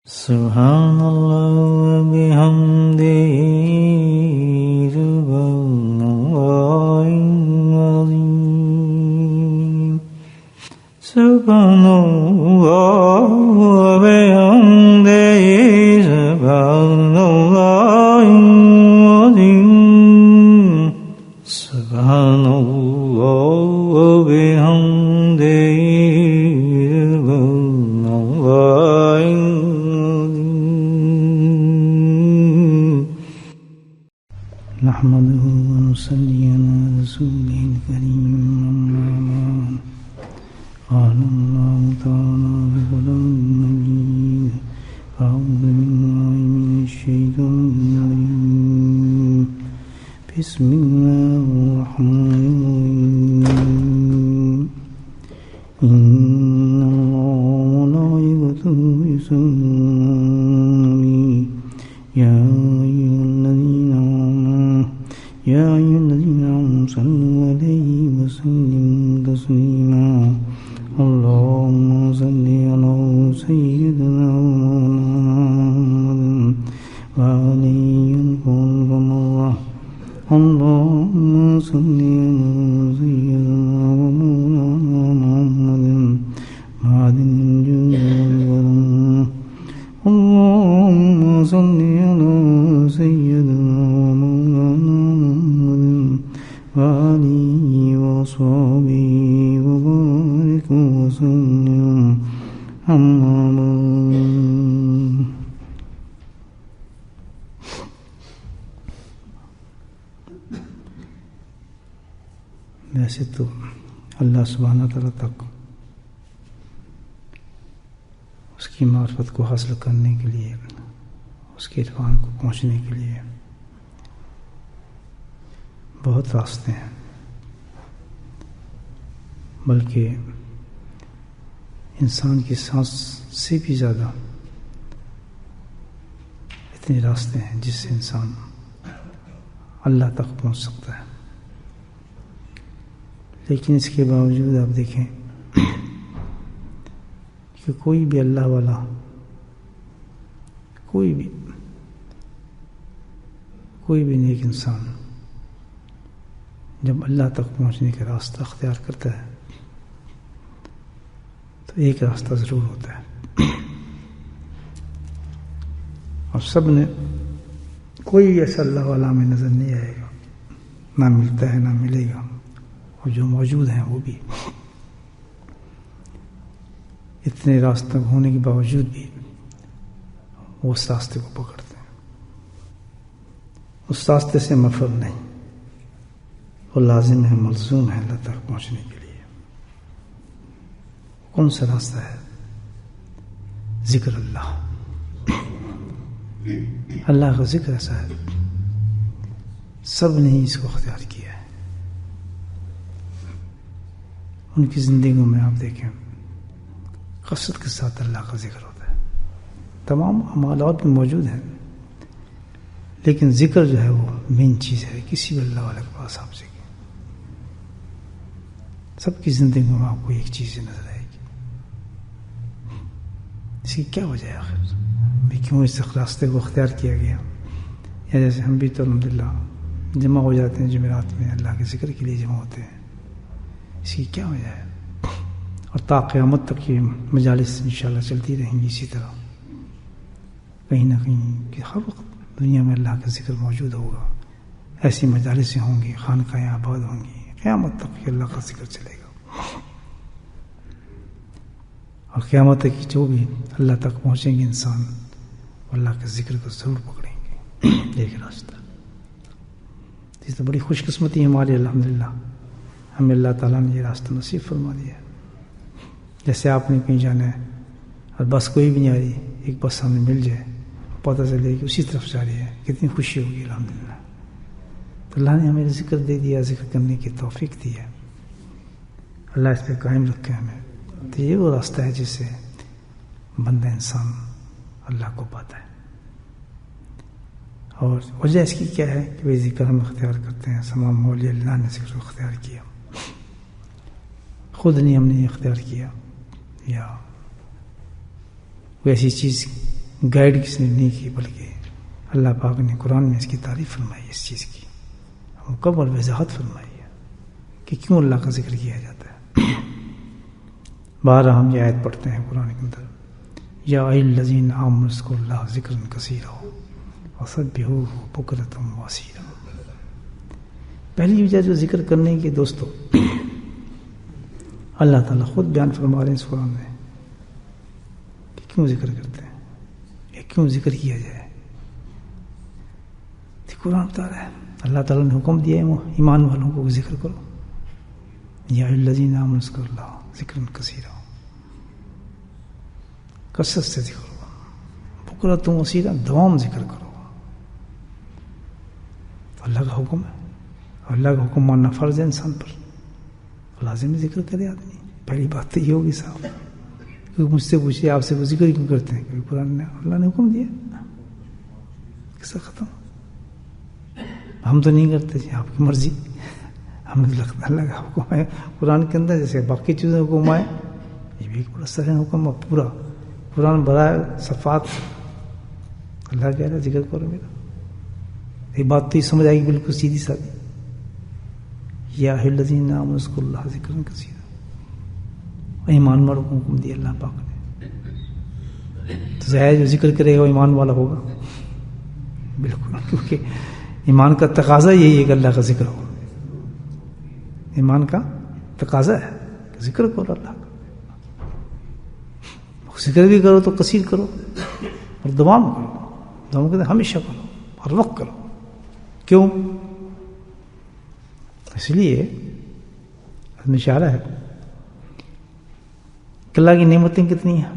سبحان اللہ و بحمدہ سبحان اللہ العظیم سبحان اللہ و بحمدہ سبحان اللہ العظیم سبحان اللہ و بحمدہ نحمده ونصلي على رسوله الكريم قال الله تعالى في كلامه المجيد أعوذ بالله من الشيطان الرجيم بسم الله الرحمن الرحيم إن الله وملائكته يصلون يا أيها الذين آمنوا صلوا عليه وسلموا تسليما اللهم صل على سيدنا محمد وعليه القلب مرة اللهم صل على سيدنا محمد معدن الجود والكرم اللهم صل على سيدنا وآله وصحبه وبارك وسلم أما بعد ویسے تو اللہ سبحانہ تعالیٰ تک اس کی معرفت کو حاصل کرنے کے لیے اس کے عرفان کو پہنچنے کے لیے بہت راستے ہیں، بلکہ انسان کی سانس سے بھی زیادہ اتنے راستے ہیں جس سے انسان اللہ تک پہنچ سکتا ہے۔ لیکن اس کے باوجود آپ دیکھیں کہ کوئی بھی اللہ والا، کوئی بھی نیک انسان جب اللہ تک پہنچنے کا راستہ اختیار کرتا ہے تو ایک راستہ ضرور ہوتا ہے، اور سب نے کوئی ایسا اللہ والا میں نظر نہیں آئے گا، نہ ملتا ہے نہ ملے گا، اور جو موجود ہیں وہ بھی اتنے راستہ ہونے کے باوجود بھی وہ اس راستے کو پکڑتے ہیں، اس راستے سے مفر نہیں، وہ لازم ہے، ملزوم ہے اللہ تک پہنچنے کے لیے۔ کون سا راستہ ہے؟ ذکر اللہ، اللہ کا ذکر ایسا ہے سب نے ہی اس کو اختیار کیا ہے۔ ان کی زندگیوں میں آپ دیکھیں کثرت کے ساتھ اللہ کا ذکر ہوتا ہے، تمام اعمالات میں موجود ہیں، لیکن ذکر جو ہے وہ مین چیز ہے۔ کسی بھی اللہ والے کے پاس آپ سے سب کی زندگی میں آپ کو ایک چیز نظر آئے گی، اس کی کیا وجہ ہے آخر؟ کیوں اس راستے کو اختیار کیا گیا؟ یا جیسے ہم بھی تو الحمدللہ جمع ہو جاتے ہیں جمعرات میں، اللہ کے ذکر کے لیے جمع ہوتے ہیں، اس کی کیا وجہ ہے؟ اور تا قیامت تک یہ مجالس انشاءاللہ چلتی رہیں گی اسی طرح، کہیں نہ کہیں کہ ہر وقت دنیا میں اللہ کا ذکر موجود ہوگا، ایسی مجالسیں ہوں گی، خانقاہیں آباد ہوں گی، قیامت تک اللہ کا ذکر چلے گا، اور قیامت تک جو بھی اللہ تک پہنچیں گے انسان اللہ کے ذکر کو ضرور پکڑیں گے۔ ایک راستہ، اس تو بڑی خوش قسمتی ہے ہماری الحمدللہ، ہمیں اللہ تعالیٰ نے یہ راستہ نصیب فرما دیا ہے۔ جیسے آپ نے کہیں جانا ہے اور بس کوئی بھی نہیں آ رہی، ایک بس ہمیں مل جائے، پتہ چلے کہ اسی طرف جا رہی ہے، کتنی خوشی ہوگی الحمدللہ۔ تو اللہ نے ہمیں ذکر دے دیا، ذکر کرنے کی توفیق دی ہے، اللہ اس پہ قائم رکھے ہمیں۔ تو یہ وہ راستہ ہے جس سے بندہ انسان اللہ کو پاتا ہے۔ اور وجہ اس کی کیا ہے کہ وہ ذکر ہم اختیار کرتے ہیں، تمام مولی اللہ نے ذکر اختیار کیا، خود نہیں ہم نے اختیار کیا، یا کوئی ایسی چیز گائیڈ کسی نے نہیں کی، بلکہ اللہ پاک نے قرآن میں اس کی تعریف فرمائی، اس چیز کی مکمل وضاحت فرمائی ہے کہ کیوں اللہ کا ذکر کیا جاتا ہے۔ بارہ ہم یہ آیت پڑھتے ہیں قرآن کے اندر، یا ایھا الذین آمنوا اذکروا اللہ ذکرا کثیرا وسبحوہ بکرۃ واصیلا۔ پہلی وجہ جو ذکر کرنے کی دوستو، اللہ تعالیٰ خود بیان فرما رہے ہیں اس قرآن میں کہ کیوں ذکر کرتے ہیں، یا کیوں ذکر کیا جائے۔ قرآن بتا رہا ہے، اللہ تعالیٰ نے حکم دیا ہے ایمان والوں کو ذکر کرو، یا ایھا الذین آمنوا اذکروا اللہ ذکرا کثیرا، کثرت سے ذکر کرو، بکرۃ واصیلا، دوام ذکر کرو۔ اللہ کا حکم ہے، اللہ کا حکم ماننا فرض ہے انسان پر، لازم ذکر کرے آدمی۔ پہلی بات تو یہ ہوگی صاحب، کیونکہ مجھ سے پوچھے آپ سے وہ ذکر کیوں کرتے ہیں، کیونکہ قرآن نے اللہ نے حکم دیا، قصہ ختم۔ ہم تو نہیں کرتے جی، آپ کی مرضی، ہمیں تو لگتا ہے اللہ کا حکم ہے قرآن کے اندر، جیسے باقی چیزوں کا حکم آئے، یہ بھی ایک بڑا سارا حکم ہے پورا قرآن برائے صفات۔ اللہ کہہ رہا ہے ذکر کرو میرا، یہ بات تو یہ سمجھ آئے گی بالکل سیدھی سادھی، یا ایھا الذین آمنوا اذکروا اللہ ذکرا کثیرا، ایمان والوں کو حکم دیا اللہ پاک نے، تو ظاہر جو ذکر کرے گا وہ ایمان والا ہوگا بالکل، کیونکہ ایمان کا تقاضا یہی ہے کہ اللہ کا ذکر ہو، ایمان کا تقاضا ہے کہ ذکر کرو اللہ کا، ذکر بھی کرو تو کثیر کرو اور دوام کرو، دوام کرو ہمیشہ کرو، ہر وقت کرو۔ کیوں؟ اس لیے اشارہ ہے کہ اللہ کی نعمتیں کتنی ہیں،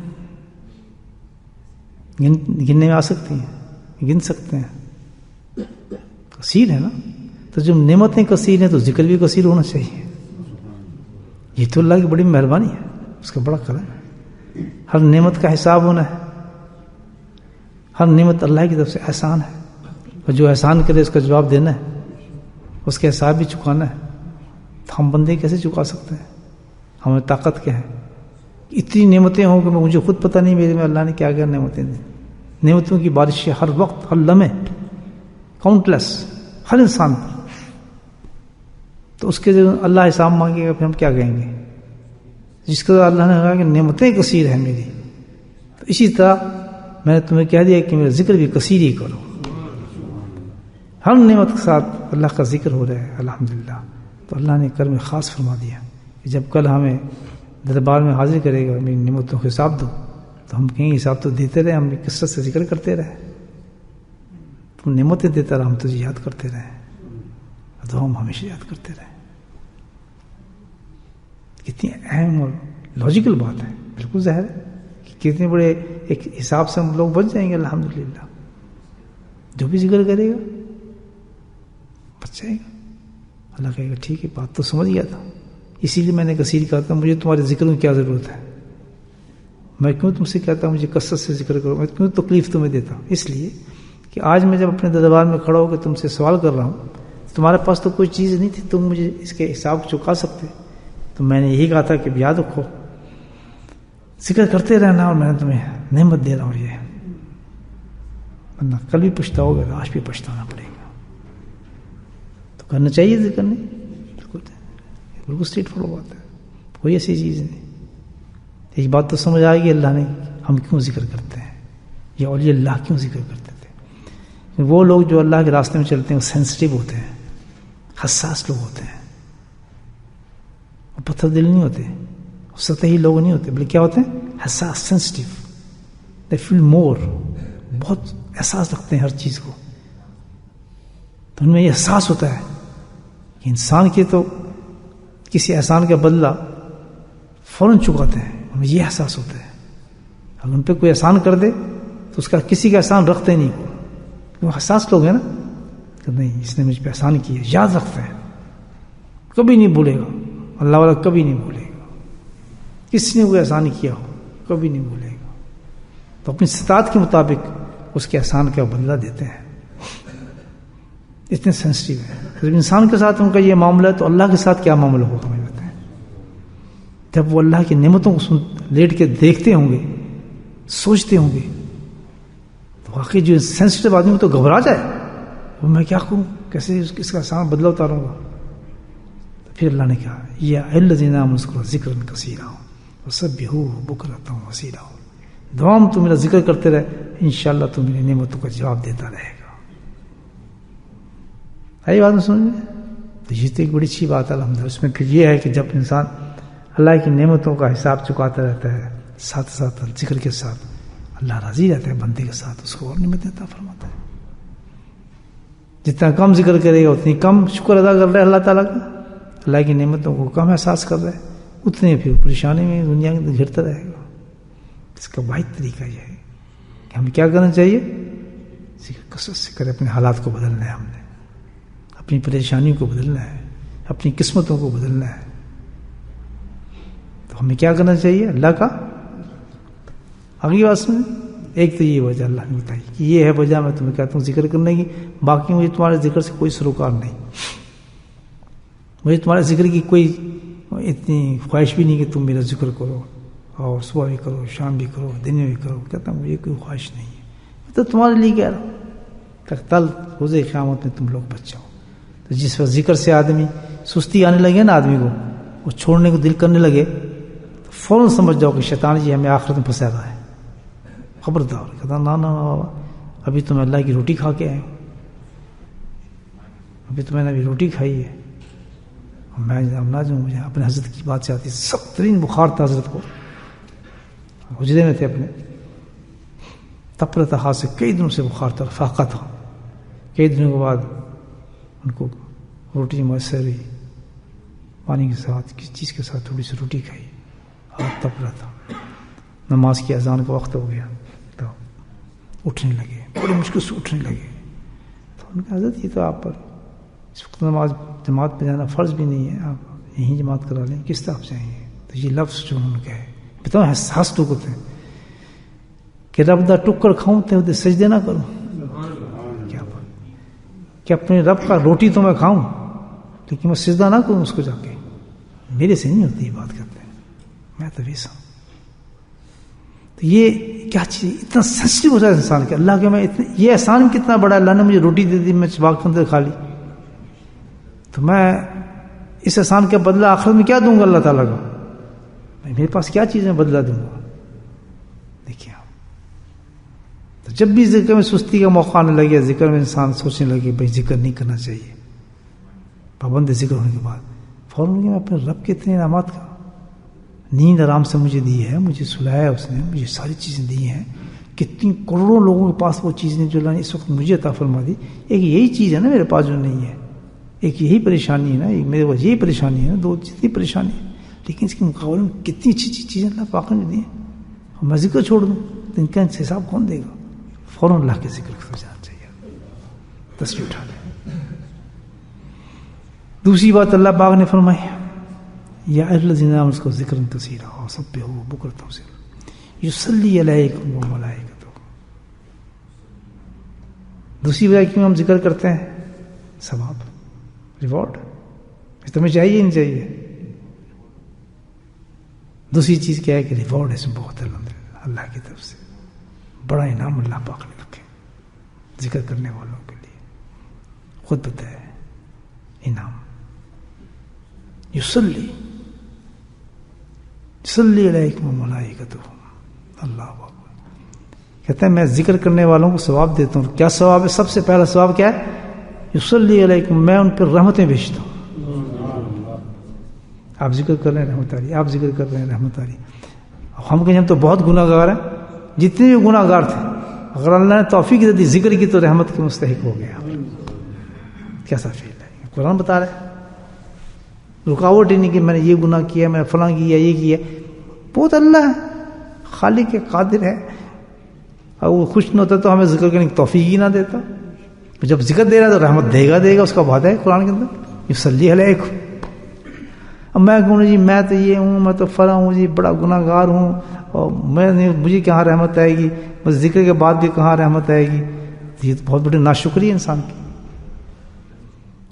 گننے میں آ سکتی ہیں، گن سکتے ہیں، کثیر ہے نا۔ تو جب نعمتیں کثیر ہیں تو ذکر بھی کثیر ہونا چاہیے، یہ تو اللہ کی بڑی مہربانی ہے، اس کا بڑا کرم ہے۔ ہر نعمت کا حساب ہونا ہے، ہر نعمت اللہ کی طرف سے احسان ہے، اور جو احسان کرے اس کا جواب دینا ہے، اس کے حساب بھی چکانا ہے۔ تو ہم بندے کیسے چکا سکتے ہیں؟ ہمیں طاقت کیا ہے؟ اتنی نعمتیں ہوں کہ مجھے خود پتہ نہیں میرے میں اللہ نے کیا کیا نعمتیں دی، نعمتوں کی بارشیں ہر وقت، ہر لمحے، کاؤنٹلیس، ہر انسان پر۔ تو اس کے جو اللہ حساب مانگے گا پھر ہم کیا کہیں گے؟ جس کا اللہ نے کہا کہ نعمتیں کثیر ہیں میری، تو اسی طرح میں نے تمہیں کہہ دیا کہ میرا ذکر بھی کثیر ہی کرو۔ ہر نعمت کے ساتھ اللہ کا ذکر ہو رہا ہے الحمدللہ، تو اللہ نے کرم خاص فرما دیا کہ جب کل ہمیں دربار میں حاضر کرے گا میری نعمتوں کا حساب دو، تو ہم کہیں حساب تو دیتے رہے، ہم کثرت سے ذکر کرتے رہے، تم نعمتیں دیتا رہا، ہم تجھے یاد کرتے رہے، تو ہم ہمیشہ یاد کرتے رہے۔ کتنی اہم اور لاجیکل بات ہے، بالکل ظاہر ہے کہ کتنے بڑے ایک حساب سے ہم لوگ بچ جائیں گے الحمدللہ۔ جو بھی ذکر کرے گا بچ جائے گا، اللہ کہے گا ٹھیک ہے، بات تو سمجھ گیا تھا، اسی لیے میں نے کثیر کہا تھا، مجھے تمہارے ذکر میں کیا ضرورت ہے، میں کیوں تم سے کہتا ہوں مجھے کثرت سے ذکر کرو، میں کیوں تکلیف تمہیں دیتا ہوں؟ اس لیے کہ آج میں جب اپنے دربار میں کھڑا ہو کے تم سے سوال کر رہا ہوں، تمہارے پاس تو کوئی چیز نہیں تھی تم مجھے اس کے حساب چکا سکتے، تو میں نے یہی کہا تھا کہ یاد رکھو ذکر کرتے رہنا، اور میں نے تمہیں نعمت دے رہا ہوں یہ، ورنہ کل بھی پچھتاؤ گے، آج بھی پچھتانا پڑے گا۔ تو کرنا چاہیے ذکر، نہیں بالکل اسٹریٹ فارورڈ بات ہے، کوئی ایسی چیز نہیں۔ ایک بات تو سمجھ آئے گی اللہ نے ہم کیوں ذکر کرتے ہیں، یا اولیاء اللہ کیوں ذکر کرتے تھے۔ وہ لوگ جو اللہ کے راستے میں چلتے ہیں وہ سینسٹیو ہوتے ہیں، حساس لوگ ہوتے ہیں، وہ پتھر دل نہیں ہوتے، سطحی لوگ نہیں ہوتے، بلکہ کیا ہوتے ہیں؟ حساس، سینسٹیو، دے فیل مور، بہت احساس رکھتے ہیں ہر چیز کو۔ تو ان میں یہ احساس ہوتا ہے کہ انسان کے تو کسی احسان کا بدلہ فوراً چکاتے ہیں، ہمیں یہ احساس ہوتا ہے۔ اگر ان پہ کوئی احسان کر دے تو اس کا کسی کا احسان رکھتے نہیں، وہ حساس لوگ ہیں نا، کہ نہیں اس نے مجھ پہ احسان کیا، یاد رکھتے ہیں، کبھی نہیں بھولے گا اللہ والا، کبھی نہیں بھولے گا کس نے کوئی احسان کیا ہو، کبھی نہیں بھولے گا۔ تو اپنی استطاعت کے مطابق اس کے احسان کا بدلہ دیتے ہیں، اتنے سینسٹیو ہیں۔ جب انسان کے ساتھ ان کا یہ معاملہ ہے تو اللہ کے ساتھ کیا معاملہ ہوگا ہمیں بتائیں۔ جب وہ اللہ کی نعمتوں کو لیٹ کے دیکھتے ہوں گے، سوچتے ہوں گے واقعی جو سینسٹیو آدمی وہ تو گھبرا جائے، وہ میں کیا کروں، کیسے اس کا سامان بدلا اتاروں گا. پھر اللہ نے کہا یا الذین آمنوا ذکر کثیرا وسبحوہ بکرۃ وصیلا، دوام تو میرا ذکر کرتے رہے، انشاءاللہ تو میری نعمتوں کا جواب دیتا رہے گا. آئی بات میں سمجھ میں؟ تو یہ تو ایک بڑی اچھی بات ہے الحمدللہ. اس میں یہ ہے کہ جب انسان اللہ کی نعمتوں کا حساب چکاتا رہتا ہے، ساتھ ساتھ ذکر کے ساتھ اللہ راضی رہتا ہے بندے کے ساتھ، اس کو اور نعمتیں عطا فرماتا ہے. جتنا کم ذکر کرے گا اتنی کم شکر ادا کر رہا ہے اللہ تعالیٰ کا، اللہ کی نعمتوں کو کم احساس کر رہا ہے، اتنے پھر پریشانی میں دنیا کے اندر گھرتا رہے گا. اس کا واحد طریقہ یہ ہے کہ ہمیں کیا کرنا چاہیے، ذکر کثرت سے کرے. اپنے حالات کو بدلنا ہے، ہم نے اپنی پریشانیوں کو بدلنا ہے، اپنی قسمتوں کو بدلنا ہے. تو ہمیں کیا کرنا چاہیے، اللہ کا اگلی بات میں ایک تو یہ وجہ اللہ نے بتائی کہ یہ ہے وجہ میں تمہیں کہتا ہوں ذکر کرنے کی، باقی مجھے تمہارے ذکر سے کوئی سروکار نہیں، مجھے تمہارے ذکر کی کوئی اتنی خواہش بھی نہیں کہ تم میرا ذکر کرو اور صبح بھی کرو، شام بھی کرو، دن میں بھی کرو. کہتا ہوں مجھے کوئی خواہش نہیں ہے، میں تو تمہارے لیے کہہ رہا ہوں تک تل روز قیامت میں تم لوگ بچ جاؤ. تو جس وقت ذکر سے آدمی سستی آنے لگے نا، آدمی کو وہ چھوڑنے کو دل کرنے لگے، تو فوراً سمجھ جاؤ کہ شیطان جی ہمیں آخرت میں پھنسا رہا ہے. خبردار. کہتا نا نا بابا، ابھی تو میں اللہ کی روٹی کھا کے آیا ہوں، ابھی تو میں نے ابھی روٹی کھائی ہے، میں نہ جاؤں. مجھے اپنے حضرت کی بات سے آتی، سخت ترین بخار تھا حضرت کو، حجرے میں تھے اپنے، تپرتا ہاتھ سے کئی دنوں سے بخار تھا، فاقہ تھا. کئی دنوں کے بعد ان کو روٹی میسر ہوئی، پانی کے ساتھ کسی چیز کے ساتھ تھوڑی سی روٹی کھائی، ہاتھ تپ رہا تھا. نماز کی اذان کا وقت ہو گیا تو اٹھنے لگے، بڑی مشکل سے اٹھنے لگے. تو ان کا حضرت یہ تو آپ پر اس وقت نماز جماعت پہ جانا فرض بھی نہیں ہے، آپ یہیں جماعت کرا لیں، کس طرح چاہیے. تو یہ لفظ جو انہوں نے کہے بتاؤ احساس تو کرتے ہیں کہ رب دا ٹکر کھاؤں تے سجدے نہ کروں. کیا بات کہ اپنے رب کا روٹی تو میں کھاؤں لیکن میں سجدہ نہ کروں اس کو جا کے. میرے سے نہیں ہوتی یہ بات کرتے ہیں، میں تو ویسا ہوں. تو یہ کیا چیز اتنا سینسٹیو ہو جائے انسان کے اللہ کے. میں یہ احسان کتنا بڑا، اللہ نے مجھے روٹی دے دی، میں چبا کے اندر کھا لی، تو میں اس احسان کا بدلہ آخرت میں کیا دوں گا اللہ تعالیٰ کا؟ میرے پاس کیا چیز میں بدلہ دوں گا؟ دیکھیے آپ، تو جب بھی ذکر میں سستی کا موقع آنے لگے، ذکر میں انسان سوچنے لگے بھائی ذکر نہیں کرنا چاہیے، پابند ذکر ہونے کے بعد فوراً میں اپنے رب کے اتنے انعامات کا، نیند آرام سے مجھے دی ہے، مجھے سلایا اس نے، مجھے ساری چیزیں دی ہیں، کتنی کروڑوں لوگوں کے پاس وہ چیزیں جو اللہ نے اس وقت مجھے عطا فرما دی. ایک یہی چیز ہے نا میرے پاس جو نہیں ہے، ایک یہی پریشانی ہے نا، ایک میرے پاس یہی پریشانی ہے نا، دو جتنی پریشانی ہے، لیکن اس کے مقابلے میں کتنی اچھی چیزیں اللہ پاک نے دی ہیں. اور میں ذکر چھوڑ دوں تو ان کا حساب کون دے گا؟ فوراً اللہ کے ذکر کو جانا چاہیے، تصویر اٹھا لیں. دوسری بات اللہ پاک نے فرمائی یا الذین آمنوا اس کو ذکر کثیرا وسبحوہ بکرۃ وصیلا یصلی علیکم وملائکۃہ. دوسری وجہ کیوں ہم ذکر کرتے ہیں؟ ثواب، ریوارڈ. اس تمہیں چاہیے نہیں چاہیے؟ دوسری چیز کیا ہے کہ ریوارڈ اس میں بہت الحمدللہ اللہ کی طرف سے بڑا انعام اللہ پاک نے رکھے ذکر کرنے والوں کے لیے. خود بتائے انعام، یصلی علیکم وملائکۃہ. اللہ اکبر. کہتا ہے میں ذکر کرنے والوں کو ثواب دیتا ہوں. کیا ثواب ہے؟ سب سے پہلا ثواب کیا ہے؟ یصلی علیکم، میں ان پر رحمتیں بھیجتا ہوں. آپ ذکر کر رہے ہیں رحمت آ رہی، آپ ذکر کر رہے ہیں رحمت آ رہی. ہم کہیں ہم تو بہت گناہ گار ہیں، جتنے بھی گناہ گار تھے اگر اللہ نے توفیق دے دی ذکر کی تو رحمت کے مستحق ہو گیا. کیسا فیل ہے؟ قرآن بتا رہے ہیں، رکاوٹ ہی نہیں کہ میں نے یہ گناہ کیا، میں نے فلاں کیا، یہ کیا. بہت اللہ ہے، خالق ہے، قادر ہے. اور وہ خوش نہ ہوتا تو ہمیں ذکر کرنے کی توفیق ہی نہ دیتا. جب ذکر دے رہا ہے تو رحمت دے گا اس کا وعدہ ہے قرآن کے اندر. یصلی علیکم. اب میں کہوں جی میں تو یہ ہوں، میں تو فلاں ہوں جی، بڑا گناہ گار ہوں، اور مجھے کہاں رحمت آئے گی، بس ذکر کے بعد بھی کہاں رحمت آئے گی. یہ تو بہت بڑی ناشکری ہے انسان کی.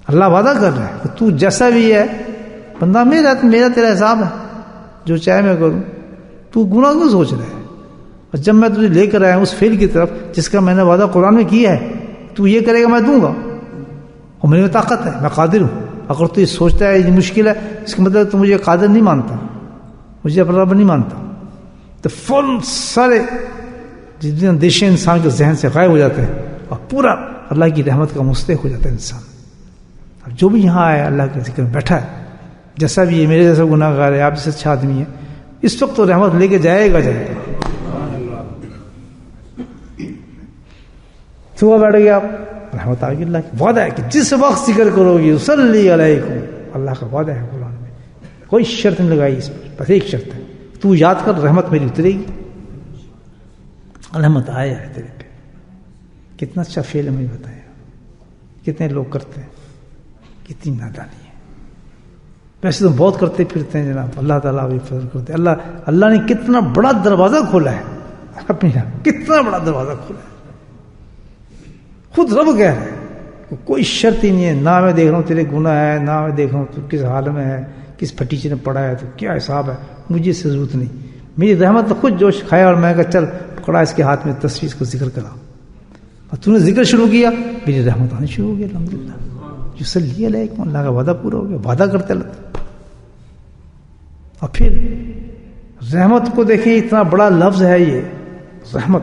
اللہ وعدہ کر رہا ہے کہ تو جیسا بھی ہے بندہ، میرا تیرا حساب ہے، جو چاہے میں کروں. تو گناہ کیوں سوچ رہا ہے؟ اور جب میں تجھے لے کر آیا ہوں اس فعل کی طرف جس کا میں نے وعدہ قرآن میں کیا ہے، تو یہ کرے گا میں دوں گا، اور میرے میں طاقت ہے، میں قادر ہوں۔ اگر تو یہ سوچتا ہے یہ مشکل ہے، اس کا مطلب تو مجھے قادر نہیں مانتا، مجھے اپنا رب نہیں مانتا۔ تو فوراً سارے جتنے اندیشے انسان کے ذہن سے غائب ہو جاتے ہیں اور پورا اللہ کی رحمت کا مستحق ہو جاتا ہے انسان۔ اب جو بھی یہاں آیا اللہ کے ذکر میں بیٹھا ہے، جیسا بھی ہے، میرے جیسا گناہ گار ہے، آپ جیسے اچھا آدمی ہے، اس وقت تو رحمت لے کے جائے گا۔ صبح بیٹھ گیا آپ، رحمت آ گئی اللہ کی۔ وعدہ ہے کہ جس وقت ذکر کرو گی صلی علیکم، اللہ کا وعدہ ہے قرآن میں، کوئی شرط نہیں لگائی اس پر، بس ایک شرط ہے، تو یاد کر رحمت میری اترے گی۔ رحمت آیا ہے تیرے پہ۔ کتنا اچھا فعل ہمیں بتایا، کتنے لوگ کرتے ہیں، کتنی نادانی ہے۔ ویسے تو بہت کرتے پھرتے ہیں جناب، اللہ تعالیٰ بھی فضل کرتے۔ اللہ نے کتنا بڑا دروازہ کھولا ہے اپنی، کتنا بڑا دروازہ کھولا ہے، خود رب کہہ رہے ہیں، کوئی شرط ہی نہیں ہے، نہ میں دیکھ رہا ہوں تیرے گناہ ہے، نہ میں دیکھ رہا ہوں تو کس حال میں ہے، کس پھٹیچے نے پڑا ہے، تو کیا حساب ہے، مجھے اس سے ضرورت نہیں، میری رحمت تو خود جوش کھایا، اور میں کہا چل پکڑا اس کے ہاتھ میں تصویر کو ذکر کرا، اور تو نے ذکر شروع کیا، میری رحمت آنی شروع ہو گئی الحمدللہ۔ یصلی علیکم، اللہ کا وعدہ پورا ہو گیا، وعدہ کرتے اللہ۔ اور پھر رحمت کو دیکھیں، اتنا بڑا لفظ ہے یہ رحمت،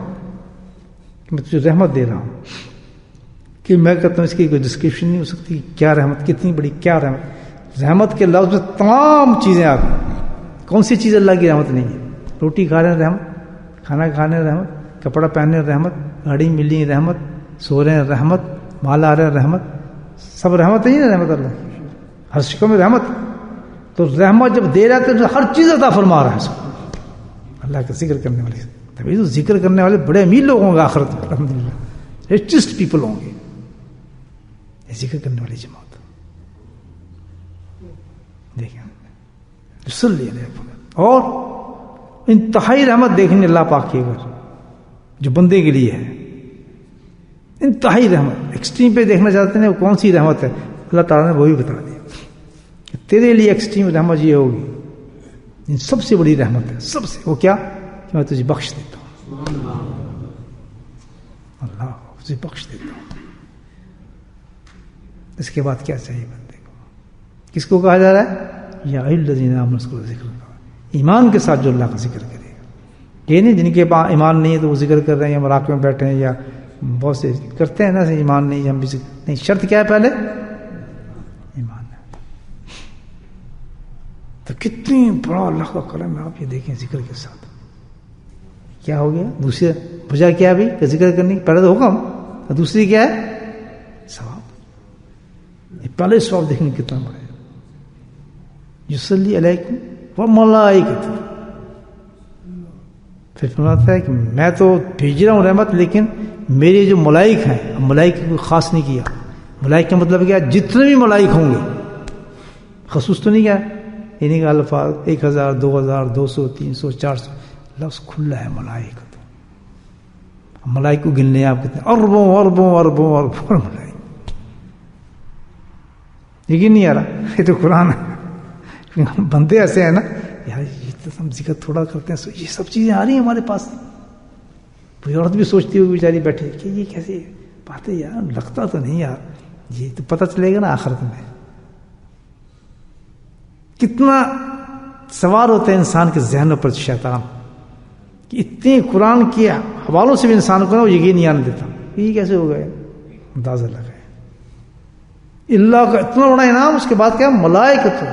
کہ میں تجھے رحمت دے رہا ہوں، کہ میں کہتا ہوں اس کی کوئی ڈسکرپشن نہیں ہو سکتی، کیا رحمت، کتنی بڑی کیا رحمت۔ رحمت کے لفظ میں تمام چیزیں آ گئی، کون سی چیز اللہ کی رحمت نہیں ہے؟ روٹی کھانے رحمت، کھانا کھانے رحمت، کپڑا پہننے رحمت، گاڑی ملی رحمت، سو رہے رحمت، مال آ رہے رحمت، سب رحمت نہیں ہے رحمت اللہ، ہر شکل میں رحمت۔ تو رحمت جب دے رہا ہے تو ہر چیز عطا فرما رہا ہے اس کو، اللہ کا ذکر کرنے والے، تبھی تو ذکر کرنے والے بڑے امیر لوگ ہوں گے آخرت میں، الحمدللہ ریچسٹ پیپل ہوں گے، ذکر کرنے والی جماعت۔ دیکھیں صلی اللہ علیہ وسلم، اور انتہائی رحمت دیکھیں اللہ پاک کی اگر جو بندے کے لیے ہے، انتہائی رحمت۔ ایکسٹریم پہ دیکھنا چاہتے ہیں وہ کون سی رحمت ہے، اللہ تعالیٰ نے وہی بتا دیا کہ تیرے لیے ایکسٹریم رحمت یہ ہوگی، سب سے بڑی رحمت ہے، سب سے، وہ کیا، کہ میں تجھے بخش دیتا ہوں، اللہ تجھے بخش دیتا ہوں۔ اس کے بعد کیا چاہیے بندے کو؟ کس کو کہا جا رہا ہے؟ یا الذین آمنوا اذکروا ذکر، ایمان کے ساتھ جو اللہ کا ذکر کرے گا۔ یہ نہیں جن کے پاس ایمان نہیں ہے تو وہ ذکر کر رہے ہیں یا مراقبے میں بیٹھے ہیں، یا بہت سے کرتے ہیں نا ایمان نہیں، ہم بھی نہیں، شرط کیا ہے پہلے؟ ایمان ہے۔ تو کتنی بڑا اللہ کا کرم ہے، آپ یہ دیکھیں ذکر کے ساتھ کیا ہو گیا۔ دوسری وجہ کیا ہے بھی کہ ذکر کرنے کی، پہلے تو حکم، اور دوسری کیا ہے؟ ثواب۔ پہلے ثواب دیکھیں کتنا بڑا ہے، یصلی علیکم وملائکتہ۔ پھر فرماتا ہے کہ میں تو بھیج رہا ہوں رحمت، لیکن میرے جو ملائک ہیں، ملائک کو خاص نہیں کیا، ملائک کا مطلب کیا، جتنے بھی ملائک ہوں گے، خصوص تو نہیں کیا، یہ نہیں کہ الفاظ 1000 2000 200 300 400، لفظ کھلا ہے ملائک، تو ملائک کو گننے آپ کتنے، اربوں اربوں اربوں اربوں ملائک، یقین نہیں آ رہا، یہ تو قرآن ہے۔ بندے ایسے ہیں نا یار، یہ تو ہم ذکر تھوڑا کرتے ہیں، یہ سب چیزیں آ رہی ہیں ہمارے پاس۔ کوئی عورت بھی سوچتی ہوئی بیچاری بیٹھے کہ یہ کیسے باتیں یار، لگتا تو نہیں یار، یہ تو پتہ چلے گا نا آخرت میں۔ کتنا سوار ہوتے ہیں انسان کے ذہنوں پر شیطان، کہ اتنے قرآن کے حوالوں سے بھی انسان کو نا وہ یقین نہیں آنے دیتا، یہ کیسے ہو گئے، اندازہ لگا ہے۔ اللہ کا اتنا بڑا انعام، اس کے بعد کیا، ملائکۃ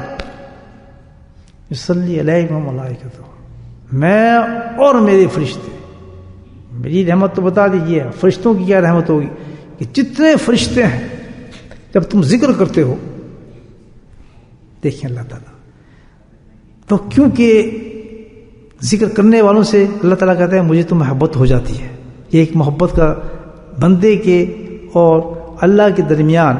یصلی علیکم ملائکۃ، میں اور میرے فرشتے۔ میری رحمت تو بتا دیجیے، فرشتوں کی کیا رحمت ہوگی، کہ جتنے فرشتے ہیں جب تم ذکر کرتے ہو، دیکھیں اللہ تعالیٰ تو کیونکہ ذکر کرنے والوں سے اللہ تعالیٰ کہتا ہے مجھے تو محبت ہو جاتی ہے۔ یہ ایک محبت کا بندے کے اور اللہ کے درمیان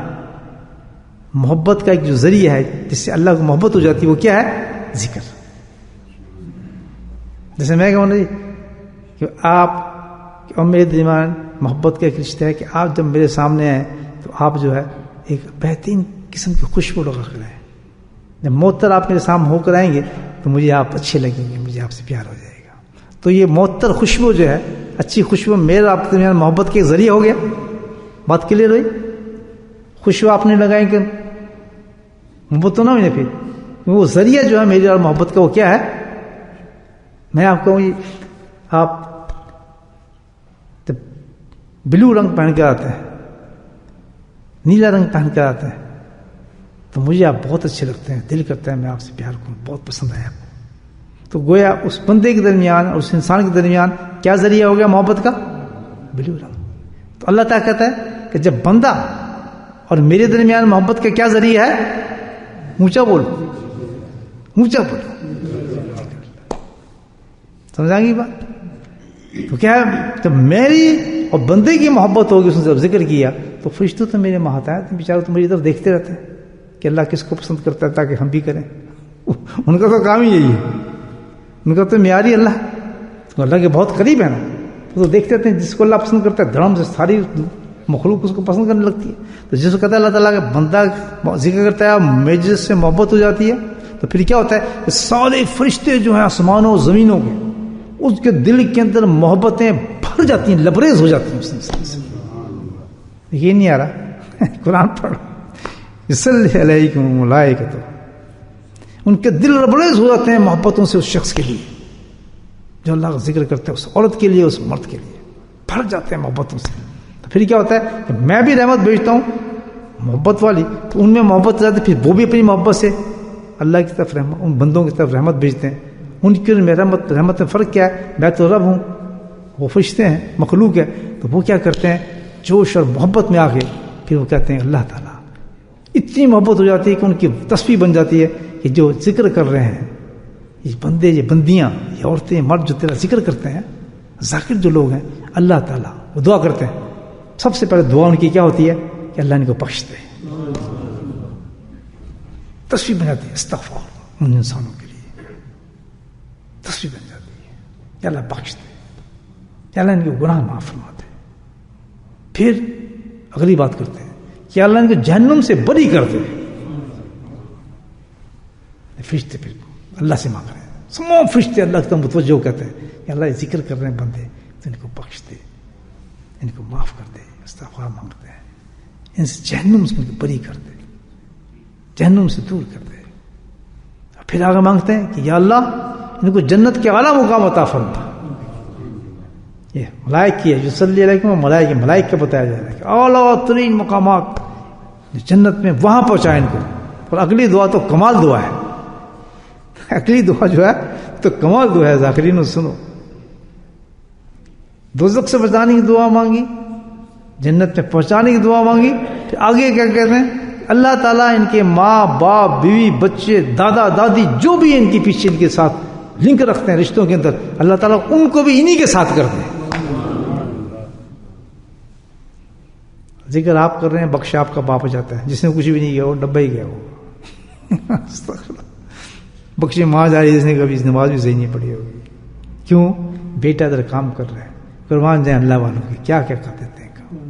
محبت کا ایک جو ذریعہ ہے جس سے اللہ کو محبت ہو جاتی ہے، وہ کیا ہے، ذکر۔ جیسے میں کہوں نا کہ آپ اور میرے درمیان محبت کا ایک رشتہ ہے، کہ آپ جب میرے سامنے آئیں تو آپ جو ہے ایک بہترین قسم کی خوشبو لگا کر آئیں، جب موتر آپ میرے سامنے ہو کر آئیں گے تو مجھے آپ اچھے لگیں گے، مجھے آپ سے پیار ہو جائے گا۔ تو یہ معطر خوشبو جو ہے، اچھی خوشبو میرے آپ کے درمیان محبت کے ذریعہ ہو گیا. بات کلیئر ہوئی؟ خوشبو آپ نے لگائی کہ محبت تو نہ ہوئی نا. پھر وہ ذریعہ جو ہے میری اور محبت کا وہ کیا ہے؟ میں آپ کہوں آپ بلو رنگ پہن کے آتے ہیں، نیلا رنگ پہن کے آتے ہیں، تو مجھے آپ بہت اچھے لگتے ہیں، دل کرتا ہے میں آپ سے پیار کروں، بہت پسند آیا آپ کو. تو گویا اس بندے کے درمیان اور اس انسان کے درمیان کیا ذریعہ ہو گیا محبت کا؟ بلو رنگ. تو اللہ تعالیٰ کہتا ہے کہ جب بندہ اور میرے درمیان محبت کا کیا ذریعہ ہے؟ اونچا بولو، اونچا بولو. سمجھا گی بات؟ تو کیا ہے، جب میری اور بندے کی محبت ہوگی، اس نے جب ذکر کیا تو فرشتوں تو میرے مہاتایت بیچارے تو میری طرف دیکھتے رہتے ہیں کہ اللہ کس کو پسند کرتا ہے تاکہ ہم بھی کریں. ان کا تو کام ہی یہی ہے، ان کا تو معیاری اللہ، تو اللہ کے بہت قریب ہے نا. تو دیکھتے رہتے ہیں جس کو اللہ پسند کرتا ہے دھڑم سے ساری مخلوق اس کو پسند کرنے لگتی ہے. تو جس کو کہتا ہے اللہ تعالیٰ کا بندہ ذکر کرتا ہے میجر سے محبت ہو جاتی ہے، تو پھر کیا ہوتا ہے کہ سارے فرشتے جو ہیں آسمانوں زمینوں کے، اس کے دل کے اندر محبتیں بھر جاتی ہیں، لبریز ہو جاتی ہیں اس انسان سے. یہ نہیں آ رہا قرآن پڑھو، یصلی علیکم الملائکۃ، ان کے دل لبریز ہو جاتے ہیں محبتوں سے اس شخص کے لیے جو اللہ کا ذکر کرتا ہے، اس عورت کے لیے، اس مرد کے لیے بھر جاتے ہیں محبتوں سے. تو پھر کیا ہوتا ہے کہ میں بھی رحمت بھیجتا ہوں محبت والی، تو ان میں محبت زیادہ، پھر وہ بھی اپنی محبت سے اللہ کی طرف رحمت، ان بندوں کی طرف رحمت بھیجتے ہیں. ان کی اور میرا رحمت میں فرق کیا ہے؟ میں تو رب ہوں، وہ فرشتے ہیں، مخلوق ہے. تو وہ کیا کرتے ہیں جوش اور محبت میں آ کے پھر وہ کہتے ہیں اللہ تعالیٰ، اتنی محبت ہو جاتی ہے کہ ان کی تصویر بن جاتی ہے کہ جو ذکر کر رہے ہیں یہ بندے، یہ بندیاں، یہ عورتیں، مرد جو تیرا ذکر کرتے ہیں، ذاکر جو لوگ ہیں، اللہ تعالیٰ وہ دعا کرتے ہیں. سب سے پہلے دعا ان کی کیا ہوتی ہے کہ اللہ ان کو بخش دے. تصویر بن جاتی ہے استغفار ان انسانوں کے لیے، تصویر بن جاتی ہے کہ اللہ بخش دے، کہ اللہ ان کے گناہ معاف فرما دے. پھر اگلی بات کرتے ہیں کہ اللہ ان کو جہنم سے بری کر دے. فرشتے پھر اللہ سے مانگ رہے ہیں، تمام فرشتے اللہ کی متوجہ کہتے ہیں کہ اللہ یہ ذکر کر رہے ہیں بندے، تو ان کو بخش دے، ان کو معاف کر دے. استغفار مانگتے ہیں، ان سے جہنم سے ان کو بری کر دے، جہنم سے دور کر دے. پھر آگے مانگتے ہیں کہ یا اللہ ان کو جنت کے اعلیٰ مقام عطا فرما. یہ ملائک کی ہے جو صلی اللہ علیہ وسلم، ملائک کا بتایا جا رہا ہے کہ اعلیٰ ترین مقامات جنت میں وہاں پہنچائے ان کو. اور اگلی دعا تو کمال دعا ہے، اگلی دعا جو ہے تو کمال دعا ہے. ذاکرین سنو، دوزخ سے بچانے کی دعا مانگی، جنت میں پہنچانے کی دعا مانگی. پھر آگے کیا کہتے ہیں اللہ تعالیٰ ان کے ماں باپ بیوی بچے دادا دادی جو بھی ان کے پیچھے ان کے ساتھ لنک رکھتے ہیں رشتوں کے اندر، اللہ تعالیٰ ان کو بھی انہی کے ساتھ کر دیں. ذکر آپ کر رہے ہیں، بخش آپ کا باپ ہو جاتا ہے، جس نے کچھ بھی نہیں کیا وہ ڈبہ ہی گیا وہ. بخشے ماں جا رہی جس نے کبھی نماز بھی صحیح نہیں پڑھی ہوگی. کیوں؟ بیٹا ادھر کام کر رہا ہے. قربان جائیں اللہ والوں کی کیا کیا کر دیتے ہیں کام.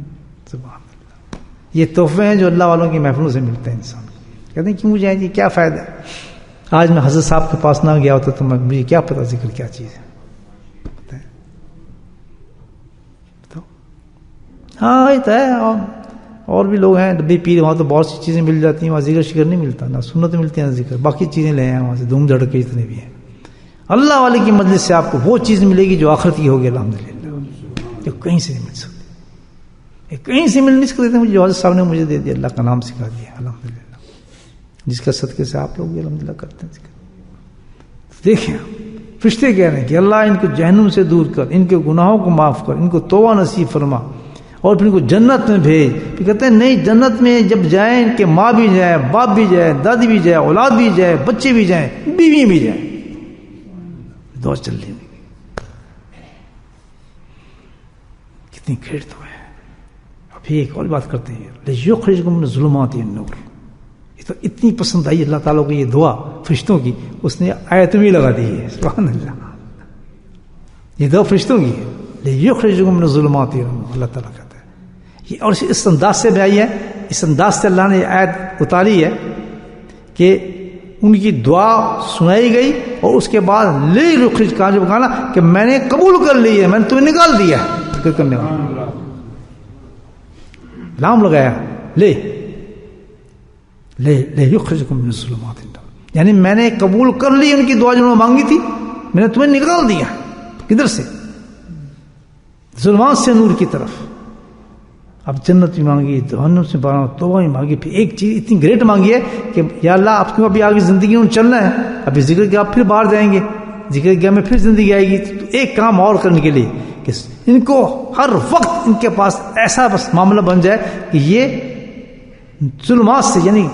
سبحان اللہ، یہ تحفے ہیں جو اللہ والوں کی محفلوں سے ملتے ہیں انسان کو. کہتے ہیں کیوں جائیں جی، کیا فائدہ ہے. آج میں حضرت صاحب کے پاس نہ گیا ہوتا تو مجھے کیا پتا ذکر کیا چیز ہے. ہاں یہ تو ہے، اور بھی لوگ ہیں ڈبی پیر، وہاں تو بہت سی چیزیں مل جاتی ہیں، وہاں ذکر شکر نہیں ملتا، نہ سنت ملتی ہے نہ ذکر. باقی چیزیں لے آئے وہاں سے دھوم دھڑ کے جتنے بھی ہیں. اللہ والے کی مجلس سے آپ کو وہ چیز ملے گی جو آخرت کی ہوگی الحمدللہ، جو کہیں سے نہیں مل سکتی. یہ کہیں سے مل نہیں سکتے. مجھے جو حضرت صاحب نے مجھے دے دیا، اللہ کا نام سکھا دیا الحمدللہ، جس کا صدقے سے آپ لوگ بھی الحمدللہ کرتے ہیں ذکر. دیکھیں فرشتے کہہ رہے ہیں کہ اللہ ان کو جہنم سے دور کر، ان کے گناہوں کو معاف کر، ان کو توبہ نصیب فرما، اور پھر ان کو جنت میں بھیج. پھر کہتے ہیں نہیں، جنت میں جب جائیں ان کے ماں بھی جائیں، باپ بھی جائیں، دادی بھی جائیں، اولاد بھی جائیں، بچے بھی جائیں، بیوی بھی جائیں. دعا چل رہی ہے، کتنی کھیڑ تو ہے. ابھی ایک اور بات کرتے ہیں، لِيُخْرِجَكُم مِّنَ الظُّلُمَاتِ إِلَى النُّورِ. یہ تو اتنی پسند آئی اللہ تعالیٰ کو یہ دعا فرشتوں کی، اس نے آیت میں لگا دی ہے. سبحان اللہ، یہ دعا فرشتوں کی ہے، لِيُخْرِجَكُم مِّنَ الظُّلُمَاتِ إِلَى النُّورِ. اللہ تعالیٰ کہتا ہے یہ، اور اس انداز سے بھی آئی ہے، اس انداز سے اللہ نے آیت اتاری ہے کہ ان کی دعا سنائی گئی اور اس کے بعد لے رخرج کا جو کہا کہ میں نے قبول کر لی ہے، میں نے تمہیں نکال دیا ہے ذکر کرنے والا، لام لگایا لے یخرجکم من الظلمات، یعنی میں نے قبول کر لی ان کی دعا جو انہوں نے مانگی تھی، میں نے تمہیں نکال دیا. کدھر سے؟ ظلمات سے نور کی طرف. اب جنت بھی مانگی، جہنم سے بارہ توبہ بھی مانگی، پھر ایک چیز اتنی گریٹ مانگی ہے کہ یا اللہ آپ کو ابھی آگے زندگی میں چلنا ہے، ابھی ذکر کیا آپ پھر باہر جائیں گے، ذکر کیا میں پھر زندگی آئے گی، تو ایک کام اور کرنے کے لیے کہ ان کو ہر وقت ان کے پاس ایسا بس معاملہ بن جائے کہ یہ ظلمات سے یعنی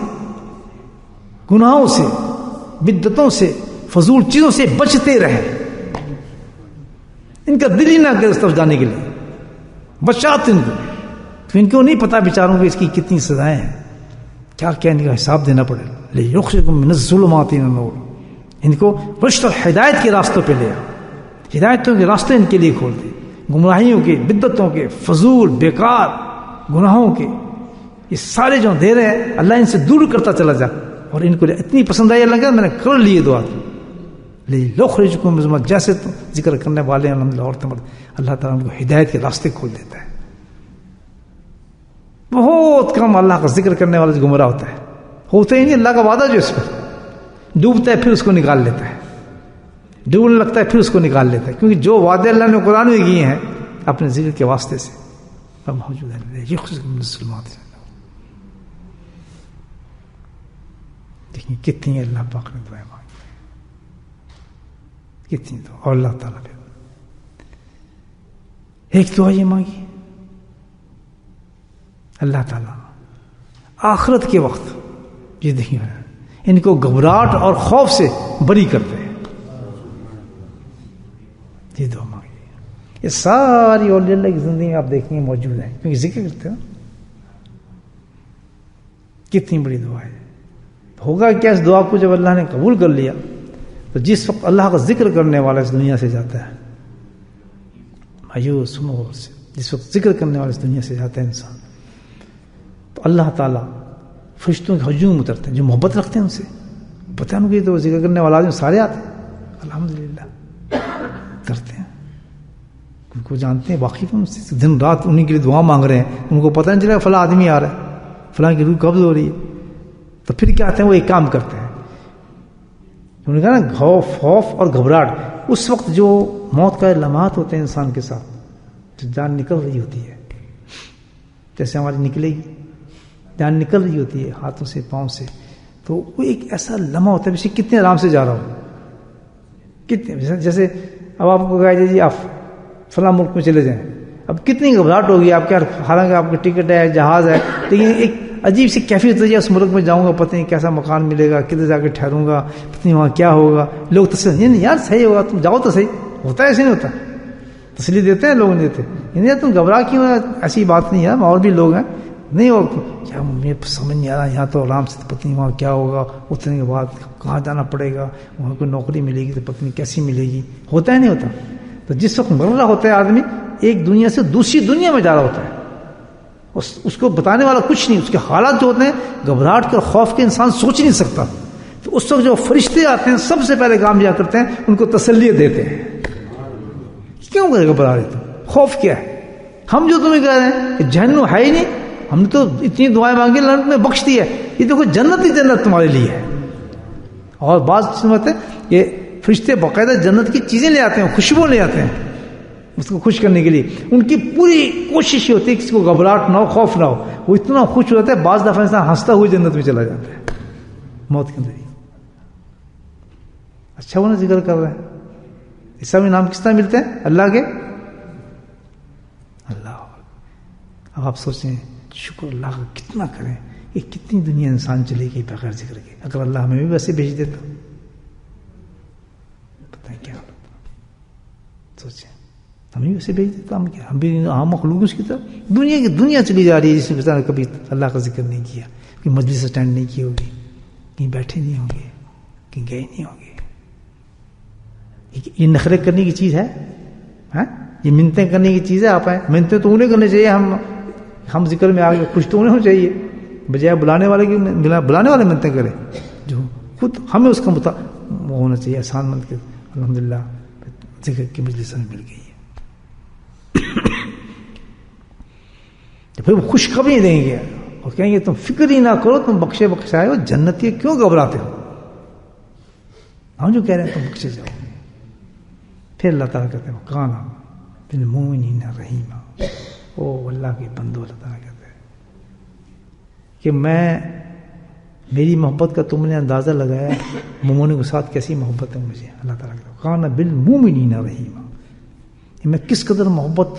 گناہوں سے، بدعتوں سے، فضول چیزوں سے بچتے رہیں. ان کا دل ہی نہ کرے اس طرف جانے کے لیے، بچاتے ان کو. تو ان کو نہیں پتا بیچاروں کو اس کی کتنی سزائیں ہیں، کیا کیا ان کا حساب دینا پڑے. لیخرجکم من الظلمات الى النور، ان کو رشد اور ہدایت کے راستوں پہ لے آؤ، ہدایتوں کے راستے ان کے لیے کھول دے، گمراہیوں کے، بدعتوں کے، فضول بیکار گناہوں کے یہ سارے جو دے رہے ہیں اللہ ان سے دور کرتا چلا جا. اور ان کو اتنی پسند آئی اللہ کا میں نے کر لیے دعا. لیخرجکم من الظلمات، جیسے تو ذکر کرنے والے ہیں الحمدللہ عورت مرد، اللہ تعالیٰ ان کو ہدایت کے راستے کھول دیتا ہے. بہت کم اللہ کا ذکر کرنے والا گمراہ ہوتا ہے، ہوتے ہی نہیں. اللہ کا وعدہ جو اس پر ڈوبتا ہے پھر اس کو نکال لیتا ہے، ڈوبنے لگتا ہے پھر اس کو نکال لیتا ہے، کیونکہ جو وعدے اللہ نے قرآن میں کیے ہیں اپنے ذکر کے واسطے سے وہ موجود ہے. یخرجکم من الظلمات. دیکھیں کتنی اللہ پاک نے دعائیں مانگی، کتنی دعا. اور اللہ تعالیٰ نے ایک دعا یہ مانگی، اللہ تعالیٰ آخرت کے وقت یہ دیکھیں ان کو گھبراہٹ اور خوف سے بری کرتے ہیں. یہ دعا مانگی، یہ ساری اولیاء اللہ کی زندگی میں آپ دیکھیں گے موجود ہیں، کیونکہ ذکر کرتے ہیں. کتنی بڑی دعا ہے. ہوگا کیا اس دعا کو جب اللہ نے قبول کر لیا تو جس وقت اللہ کا ذکر کرنے والا اس دنیا سے جاتا ہے مایوس مغرور سے، جس وقت ذکر کرنے والا اس دنیا سے جاتا ہے انسان، تو اللہ تعالیٰ فرشتوں کے ہجوم اترتے ہیں جو محبت رکھتے ہیں ان سے. پتہ ہے ان کی تو ذکر کرنے والا آدمی سارے آتے ہیں الحمدللہ کرتے ہیں، ان کو جانتے ہیں، واقعی ان سے دن رات انہیں کے لیے دعا مانگ رہے ہیں. ان کو پتہ نہیں چلا فلاں آدمی آ رہا ہے، فلاں کی روح قبض ہو رہی ہے، تو پھر کیا آتے ہیں وہ ایک کام کرتے ہیں. انہوں نے کہا نا خوف اور گھبراہٹ اس وقت جو موت کا لمحات ہوتے ہیں انسان کے ساتھ، جو جان نکل رہی ہوتی ہے، جیسے ہماری نکلے گی جان نکل رہی ہوتی ہے ہاتھوں سے پاؤں سے، تو وہ ایک ایسا لمحہ ہوتا ہے جیسے کتنے آرام سے جا رہا ہو، کتنے جیسے اب آپ کو کہا جی آپ فلاں ملک میں چلے جائیں، اب کتنی گھبراہٹ ہوگی آپ کے، حالانکہ آپ کی ٹکٹ ہے، جہاز ہے، لیکن ایک عجیب سی کیفیت ہوتی ہے اس ملک میں جاؤں گا، پتہ نہیں کیسا مکان ملے گا، کدھر جا کے ٹھہروں گا، پتہ نہیں وہاں کیا ہوگا. لوگ تسلی نہیں یار صحیح ہوگا، تم جاؤ تو صحیح ہوتا ہے، ایسے نہیں ہوتا، تسلی دیتے ہیں لوگ، نہیں دیتے یعنی تم گھبراہ کیوں ہے، ایسی بات نہیں ہے، اور بھی لوگ ہیں نہیں ہو کیا مجھے سمجھ نہیں آ رہا، یہاں تو آرام سے پتہ نہیں وہاں کیا ہوگا، اتنے کے بعد کہاں جانا پڑے گا، وہاں کوئی نوکری ملے گی تو پتہ نہیں کیسی ملے گی، ہوتا ہے نہیں ہوتا. تو جس وقت مر رہا ہوتا ہے آدمی ایک دنیا سے دوسری دنیا میں جا رہا ہوتا ہے، اس کو بتانے والا کچھ نہیں، اس کے حالات جو ہوتے ہیں گھبراہٹ کے اور خوف کے انسان سوچ نہیں سکتا. تو اس وقت جو فرشتے آتے ہیں سب سے پہلے کام کیا کرتے ہیں، ان کو تسلی دیتے ہیں. کیوں گھبرا رہے تم، خوف کیا ہے؟ ہم جو تمہیں کہہ رہے ہیں کہ جہنم ہے ہی نہیں، ہم نے تو اتنی دعائیں مانگی اللہ نے بخش دی ہے، یہ تو کوئی جنت ہی جنت تمہارے لیے ہے. اور بعض سمجھتے ہیں یہ فرشتے باقاعدہ جنت کی چیزیں لے آتے ہیں، خوشبو لے آتے ہیں اس کو خوش کرنے کے لیے. ان کی پوری کوشش یہ ہوتی ہے کسی کو گھبراہٹ نہ ہو، خوف نہ ہو. وہ اتنا خوش ہو جاتا ہے بعض دفعہ انسان ہنستا ہوئے جنت میں چلا جاتا ہے موت کے اندر ہی. اچھا وہ نا ذکر کر رہے ہیں، اس میں نام کس طرح ملتے ہیں اللہ کے؟ اللہ. اب آپ سوچیں شکر اللہ کا کتنا کریں، یہ کتنی دنیا انسان چلے گی بغیر ذکر کے. اگر اللہ ہمیں بھی ویسے بھیج دیتا پتہ ہے کیا ہوتا. سوچیں ہمیں ویسے بھیج دیتا، ہم کیا، ہم بھی عام مخلوق اس کی طرف دنیا چلی جا رہی ہے جس نے کبھی اللہ کا ذکر نہیں کیا، کہ مجلس اٹینڈ نہیں کی ہوگی، کہیں بیٹھے نہیں ہوں گے، کہیں گئے نہیں ہوں گے. یہ نخرے کرنے کی چیز ہے، یہ منتیں کرنے کی چیز ہے. آپ ہیں منتیں تو انہیں کرنی چاہیے، ہم ذکر میں آگے خوش تو انہیں ہونا چاہیے، بجائے بلانے والے منتیں کریں جو خود ہمیں اس کا وہ ہونا چاہیے احسان مند کہ الحمدللہ ذکر کی مجلس میں مل گئی ہے. پھر وہ خوشخبری دیں گے اور کہیں گے تم فکر ہی نہ کرو، تم بخشائے ہو، جنتی کیوں گھبراتے ہو؟ ہم جو کہہ رہے ہیں تم بخشے جاؤ. پھر اللہ تعالیٰ کہتے ہیں کانا بالمؤمنین رحیما، او اللہ کے بندو، اللہ تعالیٰ کہتے ہیں کہ میری محبت کا تم نے اندازہ لگایا مومنوں کے ساتھ کیسی محبت ہے مجھے. اللہ تعالیٰ کہتے ہیں کانا بالمؤمنین رحیما، میں کس قدر محبت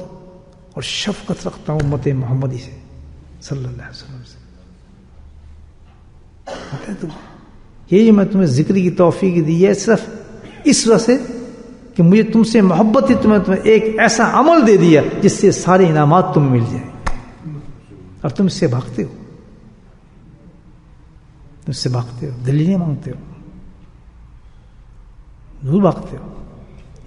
اور شفقت رکھتا ہوں امت محمدی سے صلی اللہ علیہ وسلم سے. یہی میں تمہیں ذکر کی توفیق دی ہے صرف اس وجہ سے کہ مجھے تم سے محبت ہی تمہیں ایک ایسا عمل دے دیا جس سے سارے انعامات تمہیں مل جائیں، اور تم اس سے بھاگتے ہو، تم اس سے بھاگتے ہو، دلیلیں مانگتے ہو، دور بھاگتے ہو.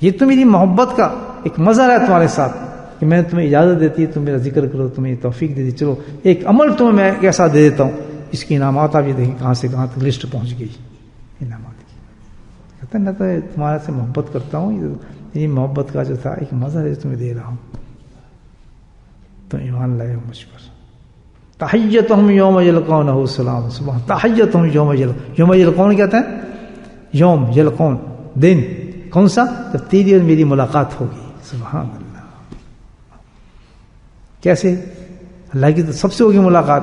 یہ تو میری محبت کا ایک مظہر ہے تمہارے ساتھ کہ میں تمہیں اجازت دیتی ہے تم میرا ذکر کرو، تمہیں توفیق دے دی. چلو ایک عمل تمہیں میں ایسا دے دیتا ہوں، اس کی انعامات آپ یہ دیکھیں کہاں سے کہاں تک لسٹ پہنچ گئی انعامات کی. کہتا ہے میں تو تمہارے سے محبت کرتا ہوں، یہ محبت کا جو تھا ایک مظہر ہے تمہیں دے رہا ہوں، تم ایمان لائے ہو مجھ پر. تحیتہم یوم یلقونہ سلام، سبحان تحیتہم یوم یلقون کہتے ہیں یوم یلقون دن، کون سا؟ جب تیری اور میری ملاقات ہوگی. سبحان اللہ. کیسے؟ اللہ کی تو سب سے ہوگی ملاقات.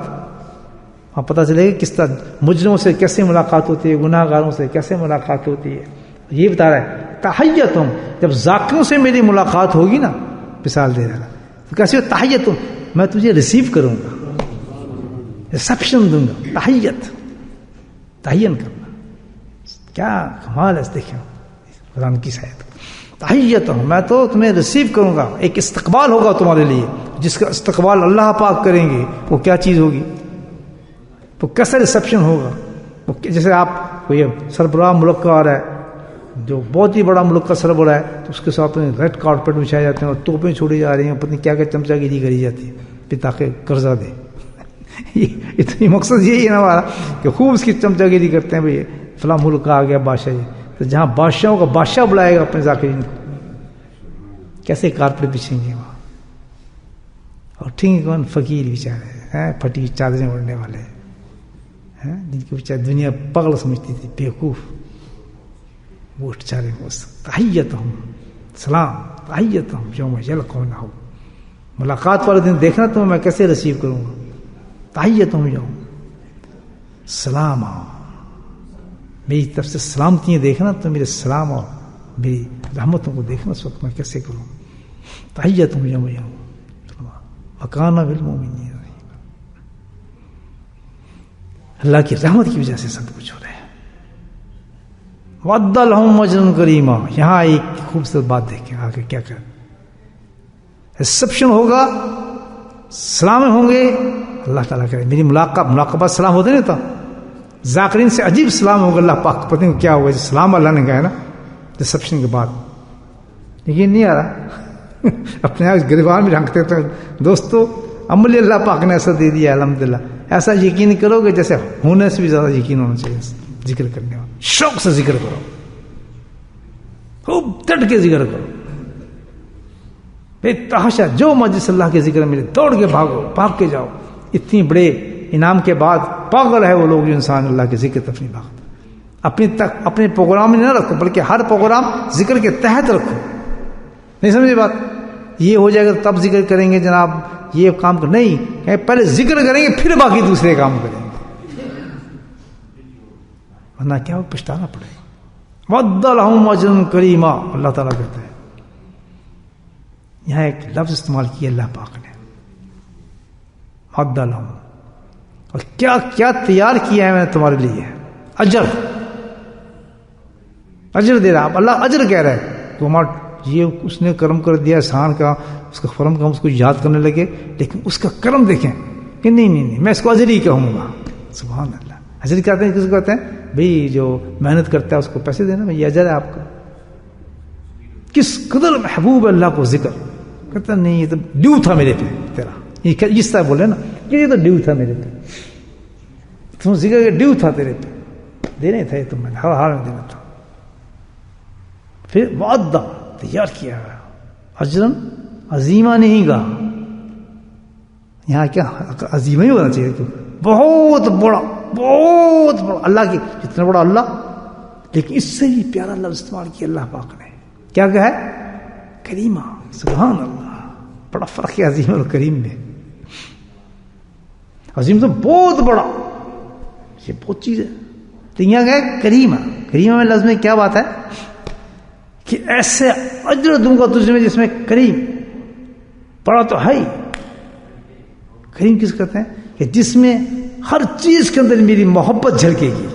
آپ پتہ چلے گا کس طرح مجرموں سے کیسے ملاقات ہوتی ہے، گناہ گاروں سے کیسے ملاقات ہوتی ہے. یہ بتا رہا ہے تحیتہم، جب ذاکروں سے میری ملاقات ہوگی نا، مثال دے رہا تو کیسے ہو؟ تحیتہم، میں تجھے ریسیو کروں گا، ریسپشن دوں گا. تحیت، تعین کرنا، کیا کمال ہے. دیکھیں قرآن کی آیت، تحیتہم، میں تو تمہیں ریسیو کروں گا. ایک استقبال ہوگا تمہارے لیے، جس کا استقبال اللہ پاک کریں گے. وہ کیا چیز ہوگی؟ وہ کیسا ریسپشن ہوگا؟ جیسے آپ کوئی سربراہ ملک کا آ رہا ہے، جو بہت ہی بڑا ملک کا سربراہ ہے، تو اس کے ساتھ ریڈ کارپیٹ بچھائے جاتے ہیں اور توپیں چھوڑی جا رہی ہیں، پتہ نہیں کیا کیا چمچا گیری کری جاتی ہے تاکہ قرضہ دے. اتنی مقصد یہی ہے نا ہمارا کہ خوب اس کی چمچا گیری کرتے ہیں. بھائی فلاں ملک کا آ گیا بادشاہ جی، تو جہاں بادشاہوں کا بادشاہ بلائے گا اپنے ذاکرین کو، کیسے کارپیٹ بچھیں گے وہاں. اور ٹھیک کون فقیر بیچارے ہیں، پھٹی چادریں اڑنے والے ہیں، جن کی بیچارے دنیا پگل سمجھتی تھی، بیوقوف، وہ بیچارے کو تحیتہم سلام، تحیتہم یوم یلقونہ، ملاقات والے دن دیکھنا تو میں کیسے ریسیو کروں گا. تحیتہم یوم سلام، میری طرف سے سلامتیاں دیکھنا تو میرے سلام اور میری رحمتوں کو دیکھنا اس وقت میں کیسے کروں. تحیتہم یوم وکان بالمؤمنین رحیما. اللہ کی رحمت کی وجہ سے سب کچھ ہو رہا ہے. وعد لہم اجرا کریما. یہاں ایک خوبصورت بات دیکھیں آگے کیا کر ریسپشن ہوگا، سلام ہوں گے. اللہ تعالیٰ کرے میری ملاقبہ سلام ہوتے نہیں تھا، ذاکرین سے عجیب سلام ہوگا. اللہ پاک پتہ نہیں کیا ہوگا سلام اللہ نے کہا نا ریسپشن کے بعد. لیکن نہیں آ رہا اپنے آپ گریبان میں رکھتے تھے. دوستو عمل اللہ پاک نے ایسا دے دیا الحمدللہ. ایسا یقین کرو گے جیسے ہونے سے بھی زیادہ یقین ہونا چاہیے. ذکر کرنے والا شوق سے ذکر کرو، خوب ڈٹ کے ذکر کرو، بے تحاشا جو مجلس اللہ کے ذکر ملے دوڑ کے بھاگو، بھاگ کے جاؤ. اتنی بڑے انعام کے بعد پاگل ہے وہ لوگ جو انسان اللہ کے ذکر تک نہیں بھاگتا. اپنے پروگرام میں نہ رکھو، بلکہ ہر پروگرام ذکر کے تحت رکھو. نہیں سمجھے بات؟ یہ ہو جائے گا تب ذکر کریں گے جناب یہ کام کر، نہیں، پہلے ذکر کریں گے پھر باقی دوسرے کام کریں گے، ورنہ کیا ہو پچھتانا پڑے گا. وعد لہم اجرا کریما. اللہ تعالیٰ کہتا ہے، یہاں ایک لفظ استعمال کیا اللہ پاک نے، وعد لہم، اور کیا کیا تیار کیا ہے میں نے تمہارے لیے، اجر دے رہا. اللہ اجر کہہ رہا ہے تو ہمارا یہ اس نے کرم کر دیا احسان کا، اس کا فرم کا، ہم اس کو یاد کرنے لگے، لیکن اس کا کرم دیکھیں کہ نہیں میں اس کو اجر ہی کہوں گا. سبحان اللہ. اجر کہتے ہیں، کس کو کہتے ہیں؟ بھئی جو محنت کرتا ہے اس کو پیسے دینا، یہ اجر ہے آپ کا. کس قدر محبوب اللہ کو ذکر کہتا نہیں، یہ تو ڈیو تھا میرے پہ تیرا، یہ اس طرح بولے نا، یہ تو ڈیو تھا میرے پہ، تم ذکر کے ڈیو تھا تیرے پہ. دینے تھے تو میں ہر حال میں دینا تھا. پھر معدہ تیار کیا گیا, اجرن عظیمہ نہیں گا, یہاں کیا عظیمہ ہی ہونا چاہیے, بہت بڑا اللہ کی, جتنا بڑا اللہ, لیکن اس سے بھی پیارا لفظ استعمال کیا اللہ پاک نے. کیا کہا ہے؟ کریمہ. سبحان اللہ, بڑا فرق ہے عظیم اور کریم میں. عظیم تو بہت بڑا, یہ بہت چیز ہے. تو یہاں گئے کریمہ. کریمہ میں لفظ میں کیا بات ہے کہ ایسے اجر دوں گا تجھ میں جس میں کریم بڑا تو ہے ہی. کریم کس کہتے ہیں؟ کہ جس میں ہر چیز کے اندر میری محبت جھلکے گی.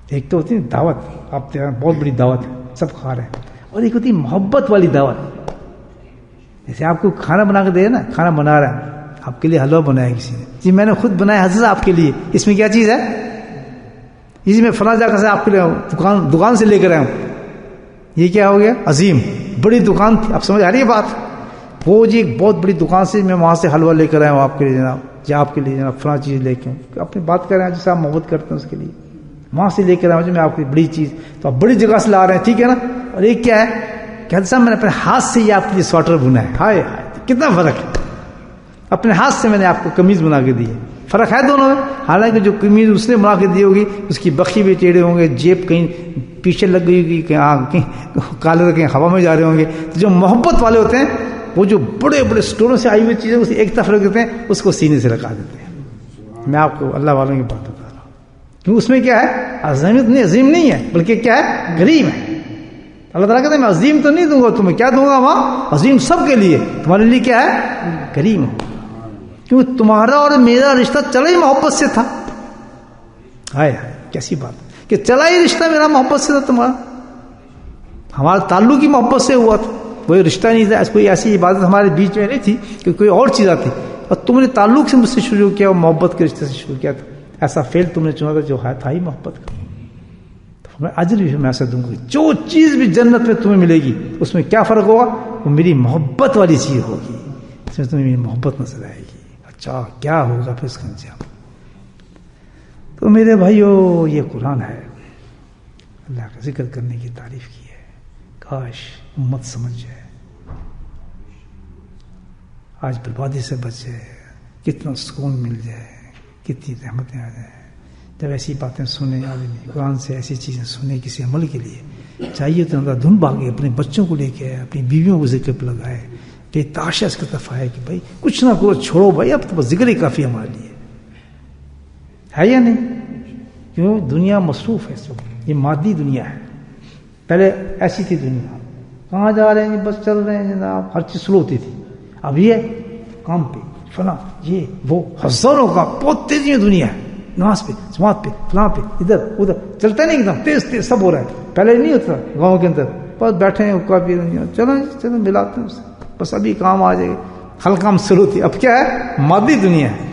ایک تو ہوتی ہے دعوت, آپ بہت بڑی دعوت ہے, سب کھا رہے ہیں, اور ایک ہوتی ہے محبت والی دعوت. جیسے آپ کو کھانا بنا کے دے نا, کھانا بنا رہا ہے, آپ کے لیے حلوہ بنایا کسی نے, جی میں نے خود بنایا حضرت آپ کے لیے, اس میں کیا چیز ہے؟ جی میں فلاں جگہ سے آپ کے لیے دکان سے لے کر آیا ہوں, یہ کیا ہو گیا؟ عظیم. بڑی دکان تھی, آپ سمجھ آ رہی ہے بات؟ وہ جی ایک بہت بڑی دکان سے میں وہاں سے حلوہ لے کر آیا ہوں آپ کے لیے جناب, یا آپ کے لیے جناب فلاں چیز لے کے ہوں, اپنی بات کر رہے ہیں جیسے آپ محبت کرتے ہیں اس کے لیے, وہاں سے لے کر آیا ہوں میں آپ کی بڑی چیز, تو آپ بڑی جگہ سے لا رہے ہیں, ٹھیک ہے نا. اور ایک کیا ہے کہ صاحب میں نے اپنے ہاتھ سے یہ آپ کے لیے سویٹر بنا ہے. ہائے ہائے کتنا فرق ہے, اپنے ہاتھ سے میں نے آپ کو قمیض بنا کے دی ہے. فرق ہے دونوں میں. حالانکہ جو قمیض اس نے بنا کے دی ہوگی اس کی بخی بھی ٹیڑھے ہوں گے, جیب کہیں پیچھے لگ گئی ہوگی, کہیں کالر کہیں ہوا میں جا رہے ہوں گے. تو جو محبت والے ہوتے ہیں وہ جو بڑے بڑے اسٹوروں سے آئی ہوئی چیزیں اسے ایک طرف رکھ دیتے ہیں, اس کو سینے سے رکھا دیتے ہیں. میں آپ کو اللہ والوں کی بات بتا رہا ہوں, کیوں اس میں کیا ہے؟ عظیم نہیں ہے, بلکہ کیا ہے؟ کریم ہے. اللہ تعالیٰ کہتے ہیں میں عظیم تو نہیں دوں گا تمہیں, کیا دوں گا وہاں؟ عظیم سب کے لیے, تمہارے لیے کیا ہے؟ کریم. کیوں تمہارا اور میرا رشتہ چلا ہی محبت سے تھا. ہائے ہائے کیسی بات کہ چلا ہی رشتہ میرا محبت سے تھا, تمہارا ہمارا تعلق ہی محبت سے ہوا تھا. کوئی رشتہ نہیں تھا, کوئی ایسی عبادت ہمارے بیچ میں نہیں تھی کہ کوئی اور چیز آتی, اور تم نے تعلق سے مجھ سے شروع کیا اور محبت کے رشتے سے شروع کیا تھا. ایسا فیل تم نے چنا تھا جو ہے تھا ہی محبت کا. تو میں اجر بھی میں ایسا دوں گا, جو چیز بھی جنت میں تمہیں ملے گی اس میں کیا فرق ہوگا؟ وہ میری محبت والی چیز ہوگی, اس میں تمہیں میری محبت نظر آئے گی. اچھا کیا ہوگا پھر اس کا انجام؟ تو میرے بھائیو یہ قرآن ہے, اللہ کا ذکر کرنے کی تعریف کی ہے. کاش امت سمجھ جائے, آج بربادی سے بچ جائے, کتنا سکون مل جائے, کتنی رحمتیں آ جائیں جب ایسی باتیں سنے. آدمی قرآن سے ایسی چیزیں سنے کسی عمل کے لیے, چاہیے تو اندر دھن بھاگے, اپنے بچوں کو لے کے آئے, اپنی بیویوں کو ذکر پہ لگائے, بے تاشا اس کی طرف آئے کہ بھائی کچھ نہ کرو, چھوڑو بھائی, اب تو بس ذکر ہی کافی ہمارے لیے ہے یا نہیں؟ کیوں دنیا مصروف ہے, سب یہ مادی دنیا ہے. پہلے ایسی تھی دنیا, کہاں جا رہے ہیں بس چل رہے ہیں جناب, ہر چیز سلو ہوتی تھی. اب یہ کام پہ فلاں یہ وہ ہزاروں کا بہت تیزی میں دنیا ہے, نماز پہ جماعت پہ فلاں پہ ادھر ادھر چلتا نہیں, ایک دم تیز تیز سب ہو رہا ہے. پہلے نہیں ہوتا گاؤں کے اندر, بس بیٹھے ہیں کافی دنیا, چلو ملاتے ہیں بس, ابھی کام آ جائے گا, ہل کام شروع تھی. اب کیا ہے؟ مادی دنیا ہے,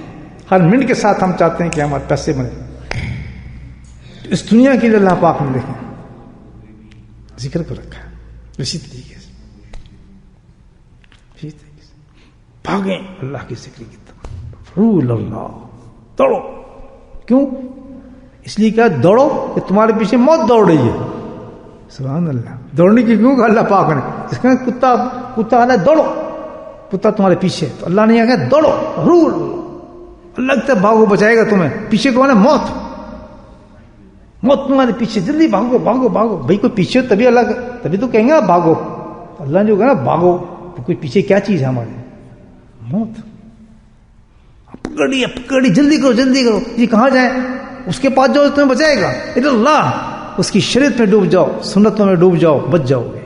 ہر منٹ کے ساتھ ہم چاہتے ہیں کہ ہمارے پیسے بنے. اس دنیا کے لیے اللہ پاک نے دیکھیں ذکر کو رکھا ہے اسی طریقے سے, بھاگیں اللہ کی ذکر کی طرف. رول اللہ, دوڑو. کیوں؟ اس لیے کیا دوڑو کہ تمہارے پیچھے موت دوڑ رہی ہے. سبحان اللہ, دوڑنے کی کیوں کہا اللہ پاک نے؟ اس کا کتا آنا دوڑو, کتا تمہارے پیچھے, تو اللہ نے کہا دوڑو. رول اللہ کی طرف بھاگو, بچائے گا تمہیں. پیچھے کون ہے؟ موت. موت تمہارے پیچھے, جلدی بھاگو بھاگو بھاگو. بھائی کوئی پیچھے تبھی اللہ, تبھی تو کہیں گے بھاگو. اللہ نے جو کہا نا بھاگو, تو کوئی پیچھے کیا چیز ہے ہمارے؟ موت. پکڑی, جلدی کرو جلدی کرو. یہ کہاں جائیں؟ اس کے پاس جاؤ, تمہیں بچائے گا. اللہ, اس کی شریعت میں ڈوب جاؤ, سنتوں میں ڈوب جاؤ, بچ جاؤ گے.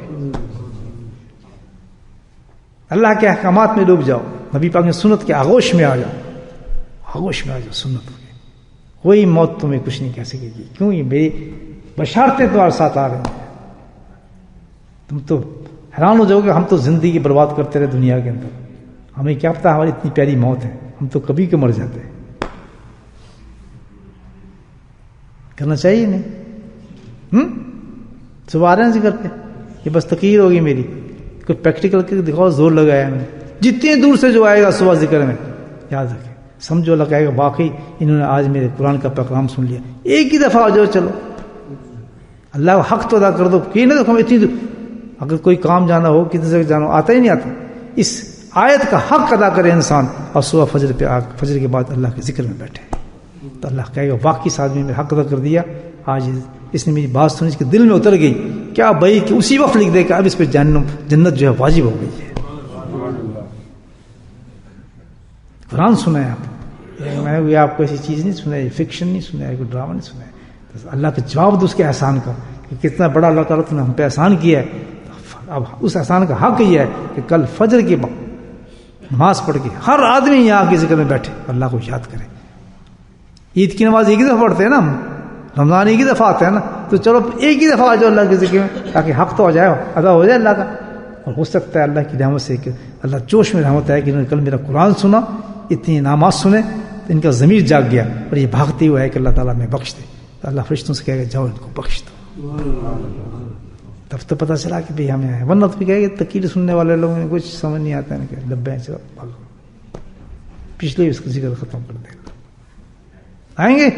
اللہ کے احکامات میں ڈوب جاؤ, نبی پاک نے سنت کے آغوش میں آ جاؤ, آغوش میں آ جاؤ سنت کے. کوئی موت تمہیں کچھ نہیں کہہ سکے گی. کیوں؟ یہ میری بشارتیں تمہارے ساتھ آ رہی ہیں. تم تو حیران ہو جاؤ گے, ہم تو زندگی برباد کرتے رہے دنیا کے اندر, ہمیں کیا پتا ہماری اتنی پیاری موت ہے, ہم تو کبھی کے مر جاتے ہیں. کرنا چاہیے نہیں. صبح آ رہے ہیں ذکر پہ, یہ بس تقریر ہوگی میری, کوئی پریکٹیکل کر کے دکھاؤ, زور لگایا میں نے. جتنی دور سے جو آئے گا صبح ذکر میں, یاد رکھیں سمجھو اللہ کہے گا واقعی انہوں نے آج میرے قرآن کا پیغام سن لیا. ایک ہی دفعہ آ جاؤ, چلو اللہ کا حق تو ادا کر دو. کہ نہ دیکھو اتنی اگر کوئی کام جانا ہو کتنے سے جانا ہو, آتا ہی نہیں آتا. اس آیت کا حق ادا کرے انسان اور صبح فجر پہ فجر کے بعد اللہ کے ذکر میں بیٹھے, تو اللہ کہے گا واقعی اس آدمی نے حق ادا کر دیا. آج اس نے میری بات سنی, اس کے دل میں اتر گئی. کیا بھائی کہ اسی وقت لکھ دے کہ اب اس پہ جنت جو ہے واجب ہو گئی ہے. قرآن سنا ہے آپ, میں آپ کو ایسی چیز نہیں سنا ہے, فکشن نہیں سنا ہے, کوئی ڈرامہ نہیں سنا ہے. اللہ کا جواب دو اس کے احسان کا کہ کتنا بڑا اللہ تعالیٰ نے ہم پہ احسان کیا ہے. اب اس احسان کا حق یہ ہے کہ کل فجر کے بعد نماز پڑھ کے ہر آدمی یہاں کے ذکر میں بیٹھے اللہ کو یاد کرے. عید کی نماز ایک ہی دفعہ پڑھتے ہیں نا, رمضان ایک ہی دفعہ آتا ہے نا, تو چلو ایک ہی دفعہ آ جاؤ اللہ کے ذکر میں تاکہ حق تو آ جائے, ادا ہو جائے اللہ کا. اور ہو سکتا ہے اللہ کی رحمت سے کہ اللہ جوش میں رحمت ہے کہ انہوں نے کل میرا قرآن سنا, اتنی انعامات سنے تو ان کا ضمیر جاگ گیا اور یہ بھاگتے ہوئے ہے کہ اللہ تعالیٰ میں بخش دے. تو اللہ فرشتوں سے کہے گا جاؤ ان کو بخش دو. تب تو پتہ چلا کہ بھئی ہمیں آئے, ورنہ تو بھی کہے گا تقریر سننے والے لوگوں نے کچھ سمجھ نہیں آتا ہے, کہ لبے چلو بھاگو, پچھلے اس کا ذکر ختم کر دے گا. آئیں گے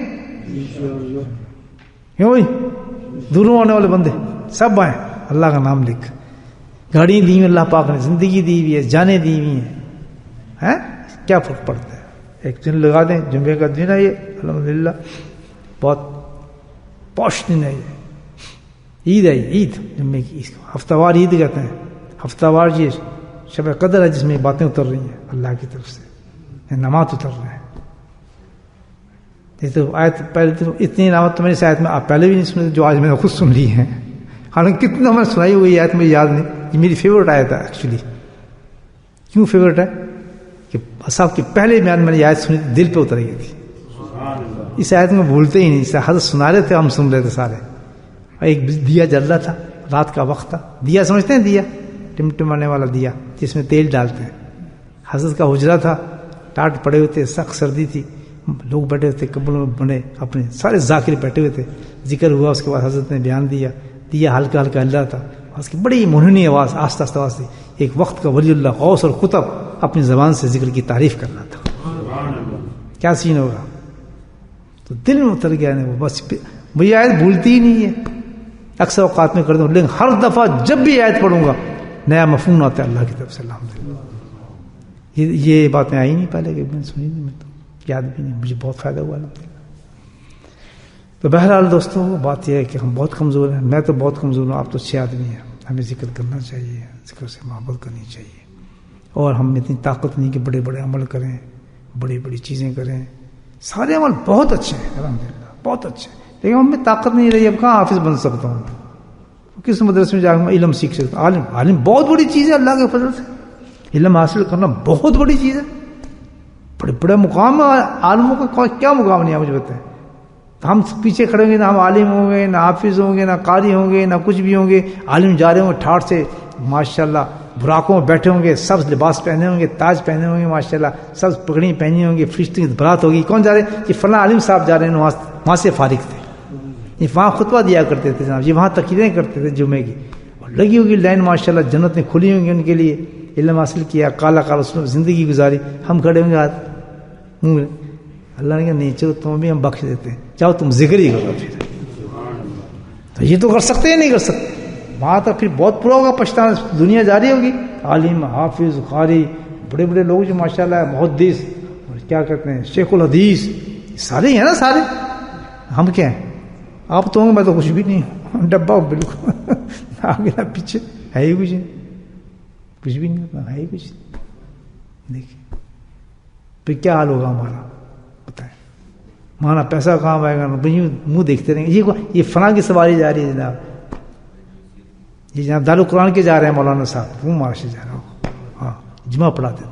کیوں بھائی, دوروں آنے والے بندے سب آئیں, اللہ کا نام لکھ. گاڑی دی ہوئی اللہ پاک نے, زندگی دی ہوئی ہے, جانیں دی ہوئی ہیں, کیا فرق پڑتا ہے. ایک دن لگا دیں, جمعے کا دن ہے یہ, الحمدللہ بہت پوش دن ہے یہ, عید ہے, عید جمعے کی, ہفتہ وار عید کہتے ہیں. ہفتہ وار یہ شب قدر ہے جس میں باتیں اتر رہی ہیں اللہ کی طرف سے, نماز اتر رہے ہیں. یہ تو آیت پہلے تو اتنی نعمت تو میری آیت میں آپ پہلے بھی نہیں سنے جو آج میں نے خود سن لی ہیں. حالانکہ کتنا میں سنائی ہوئی آیت مجھے یاد نہیں. یہ میری فیورٹ آیت ہے ایکچولی. کیوں فیورٹ ہے کہ صاحب کی پہلے بیان میں نے آیت سنی دل پہ اتر گئی تھی. اس آیت میں بھولتے ہی نہیں, اس حضرت سنا رہے تھے, ہم سن رہے تھے سارے. ایک دیا جل رہا تھا, رات کا وقت تھا. دیا سمجھتے ہیں, دیا ٹمٹمانے والا دیا جس میں تیل ڈالتے ہیں. حضرت کا حجرہ تھا, ٹاٹ پڑے ہوئے تھے, سخت سردی تھی, لوگ بیٹھے ہوئے تھے قبروں میں بنے, اپنے سارے ذاکر بیٹھے ہوئے تھے. ذکر ہوا, اس کے بعد حضرت نے بیان دیا. دیا ہلکا ہلکا ہل رہا تھا, اس کی بڑی منحنی آواز, آہستہ آہستہ آواز تھی. ایک وقت کا ولی اللہ غوث اور قطب اپنی زبان سے ذکر کی تعریف کر رہا تھا. کیا سین ہوگا, تو دل میں اتر گیا نہیں وہ. بس مجھے آیت بھولتی ہی نہیں ہے, اکثر اوقات میں کرتا ہوں, لیکن ہر دفعہ جب بھی آیت پڑھوں گا نیا مفہوم آتا ہے اللہ کی طرف سے. الحمدللہ یہ باتیں آئی نہیں پہلے, کہ میں سنی نہیں, میں تو یاد بھی نہیں, مجھے بہت فائدہ ہوا الحمدللہ. تو بہرحال دوستوں, بات یہ ہے کہ ہم بہت کمزور ہیں. میں تو بہت کمزور ہوں, آپ تو اچھے آدمی ہیں. ہمیں ذکر کرنا چاہیے, ذکر سے محبت کرنی چاہیے. اور ہم میں اتنی طاقت نہیں کہ بڑے بڑے عمل کریں, بڑی بڑی چیزیں کریں. سارے عمل بہت اچھے ہیں الحمدللہ, بہت اچھے ہیں, لیکن ہم میں طاقت نہیں رہی. اب کہاں حافظ بن سکتا ہوں, کس مدرسے میں جا کے علم سیکھ سکتا ہوں. عالم بہت بڑی چیز ہے, اللہ کے فضل سے علم حاصل کرنا بہت بڑی چیز ہے. بڑے بڑے مقام ہے عالموں کا, کیا مقام نہیں ہے مجھے بتائیں. ہم پیچھے کھڑے ہوں گے, نہ ہم عالم ہوں گے, نہ حافظ ہوں گے, نہ قاری ہوں گے, نہ کچھ بھی ہوں گے. عالم جا رہے ہوں گے ٹھاٹ سے ماشاءاللہ, براقوں میں بیٹھے ہوں گے, سبز لباس پہنے ہوں گے, تاج پہنے ہوں گے ماشاءاللہ, سبز پگڑی پہنی ہوں گی, فرشتوں کی برات ہوگی. کون جا رہے ہیں؟ یہ فلاں عالم صاحب جا رہے ہیں, وہاں سے فارغ تھے, یہ وہاں خطبہ دیا کرتے تھے جناب, یہ وہاں تقریریں کرتے تھے جمعے کی, اور لگی ہوگی لائن ماشاءاللہ, جنت میں کھلی ہوں گی ان کے لیے. علم حاصل کیا, کالا کالا زندگی گزاری. ہم کھڑے ہوں گے ہاتھ, اللہ نے کہا نہیں چلو تم بھی ہم بخش دیتے ہیں, جاؤ تم ذکر ہی کرو. پھر تو یہ تو کر سکتے ہیں, نہیں کر سکتے. وہاں تک پھر بہت برا ہوگا, پچھتانا. دنیا جاری ہوگی, عالم حافظ قاری بڑے بڑے لوگ جو ماشاءاللہ محدث اور کیا کہتے ہیں شیخ الحدیث, سارے ہی ہیں نا سارے. ہم کیا ہیں, آپ تو ہوں گے, میں تو کچھ بھی نہیں ہوں, ڈبہ ہوں بالکل, آگے نہ پیچھے, ہے ہی کچھ نہیں, کچھ بھی نہیں ہے ہی کچھ. دیکھیے پھر کیا حال ہوگا ہمارا, بتائیں. ہمارا پیسہ کہاں آئے گا, منہ دیکھتے رہیں گے. یہ فلاں کی سواری جا رہی ہے جناب, یہ جناب دارالقرآن کے جا رہے ہیں مولانا صاحب, وہ مارش جا رہا ہوں, ہاں جمعہ پڑھاتے ہیں.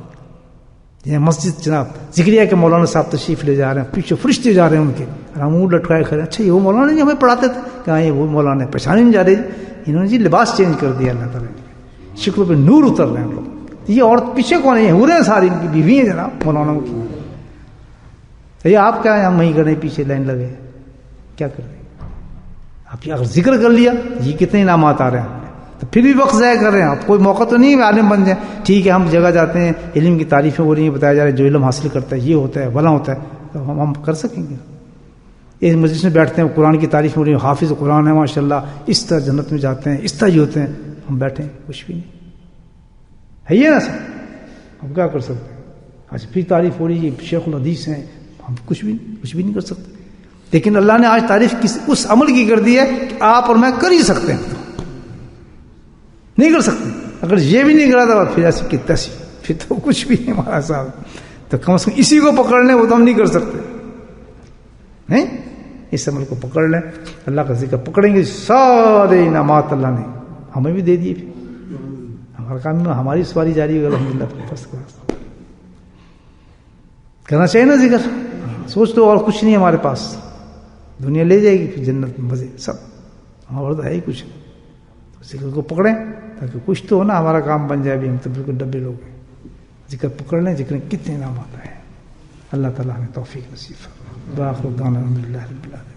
یہ مسجد جناب ذکریہ کے مولانا صاحب تشریف لے جا رہے ہیں, پیچھے فرشتے جا رہے ہیں ان کے, ہم منہ لٹکائے کھڑے. اچھا یہ وہ مولانا جو ہمیں پڑھاتے تھے, کہاں یہ وہ مولانا, پہچان نہیں جا رہے. انہوں نے جی لباس چینج کر دیا اللہ تعالیٰ نے, شکلوں پہ نور اتر رہے ہیں ہم لوگ. یہ عورت پیچھے کون ہے, ہو رہے ہیں ساری, ان کی بیوی ہیں جناب مولانا کی. یہ آپ کیا ہے, ہم وہیں کریں پیچھے لائن لگے, کیا کر رہے ہیں آپ. اگر ذکر کر لیا, یہ کتنے انعامات آ رہے ہیں. تو پھر بھی وقت ضائع کر رہے ہیں آپ. کوئی موقع تو نہیں ہے عالم بن جائیں. ٹھیک ہے ہم جگہ جاتے ہیں, علم کی تعریفیں ہو رہی ہیں, بتایا جا رہا ہے جو علم حاصل کرتا ہے یہ ہوتا ہے بھلا ہوتا ہے, تو ہم کر سکیں گے. ایک مجلس میں بیٹھتے ہیں, قرآن کی تعریف ہو رہی ہے, حافظ قرآن ہے ماشاء اللہ, اس طرح جنت میں جاتے ہیں, اس طرح ہی ہوتے ہیں. ہم بیٹھیں کچھ بھی نہیں ہے یہ نا سر, ہم کیا کر سکتے ہیں. آج پھر تعریف ہو رہی ہے شیخ الحدیث ہیں, ہم کچھ بھی نہیں کر سکتے. لیکن اللہ نے آج تعریف اس عمل کی کر دی ہے کہ آپ اور میں کر ہی سکتے ہیں, نہیں کر سکتے. اگر یہ بھی نہیں کرا تھا پھر ایسی کتنا سی, پھر تو کچھ بھی نہیں ہمارا صاحب. تو کم از کم اسی کو پکڑ لیں, وہ تو ہم نہیں کر سکتے نہیں. اس عمل کو پکڑ لیں, اللہ کا ذکر پکڑیں گے, سارے انعامات اللہ نے ہمیں بھی دے دیے. پھر ہمارا کام میں ہماری سواری جاری ہوگی الحمدللہ. کرنا چاہیے نا ذکر. سوچ تو اور کچھ نہیں ہمارے پاس, دنیا لے جائے گی پھر جنت مزے سب, ہمارا تو ہے ہی کچھ. ذکر کو پکڑیں تاکہ کچھ تو ہو نا, ہمارا کام بن جائے. بھی ہم تو بالکل ڈبے لوگ ہیں. ذکر پکڑ لیں, ذکر کتنے انعامات ہیں. اللہ تعالیٰ ہمیں توفیق نصیب فرمائے. باخر دعوانا الحمدللہ رب العالمین.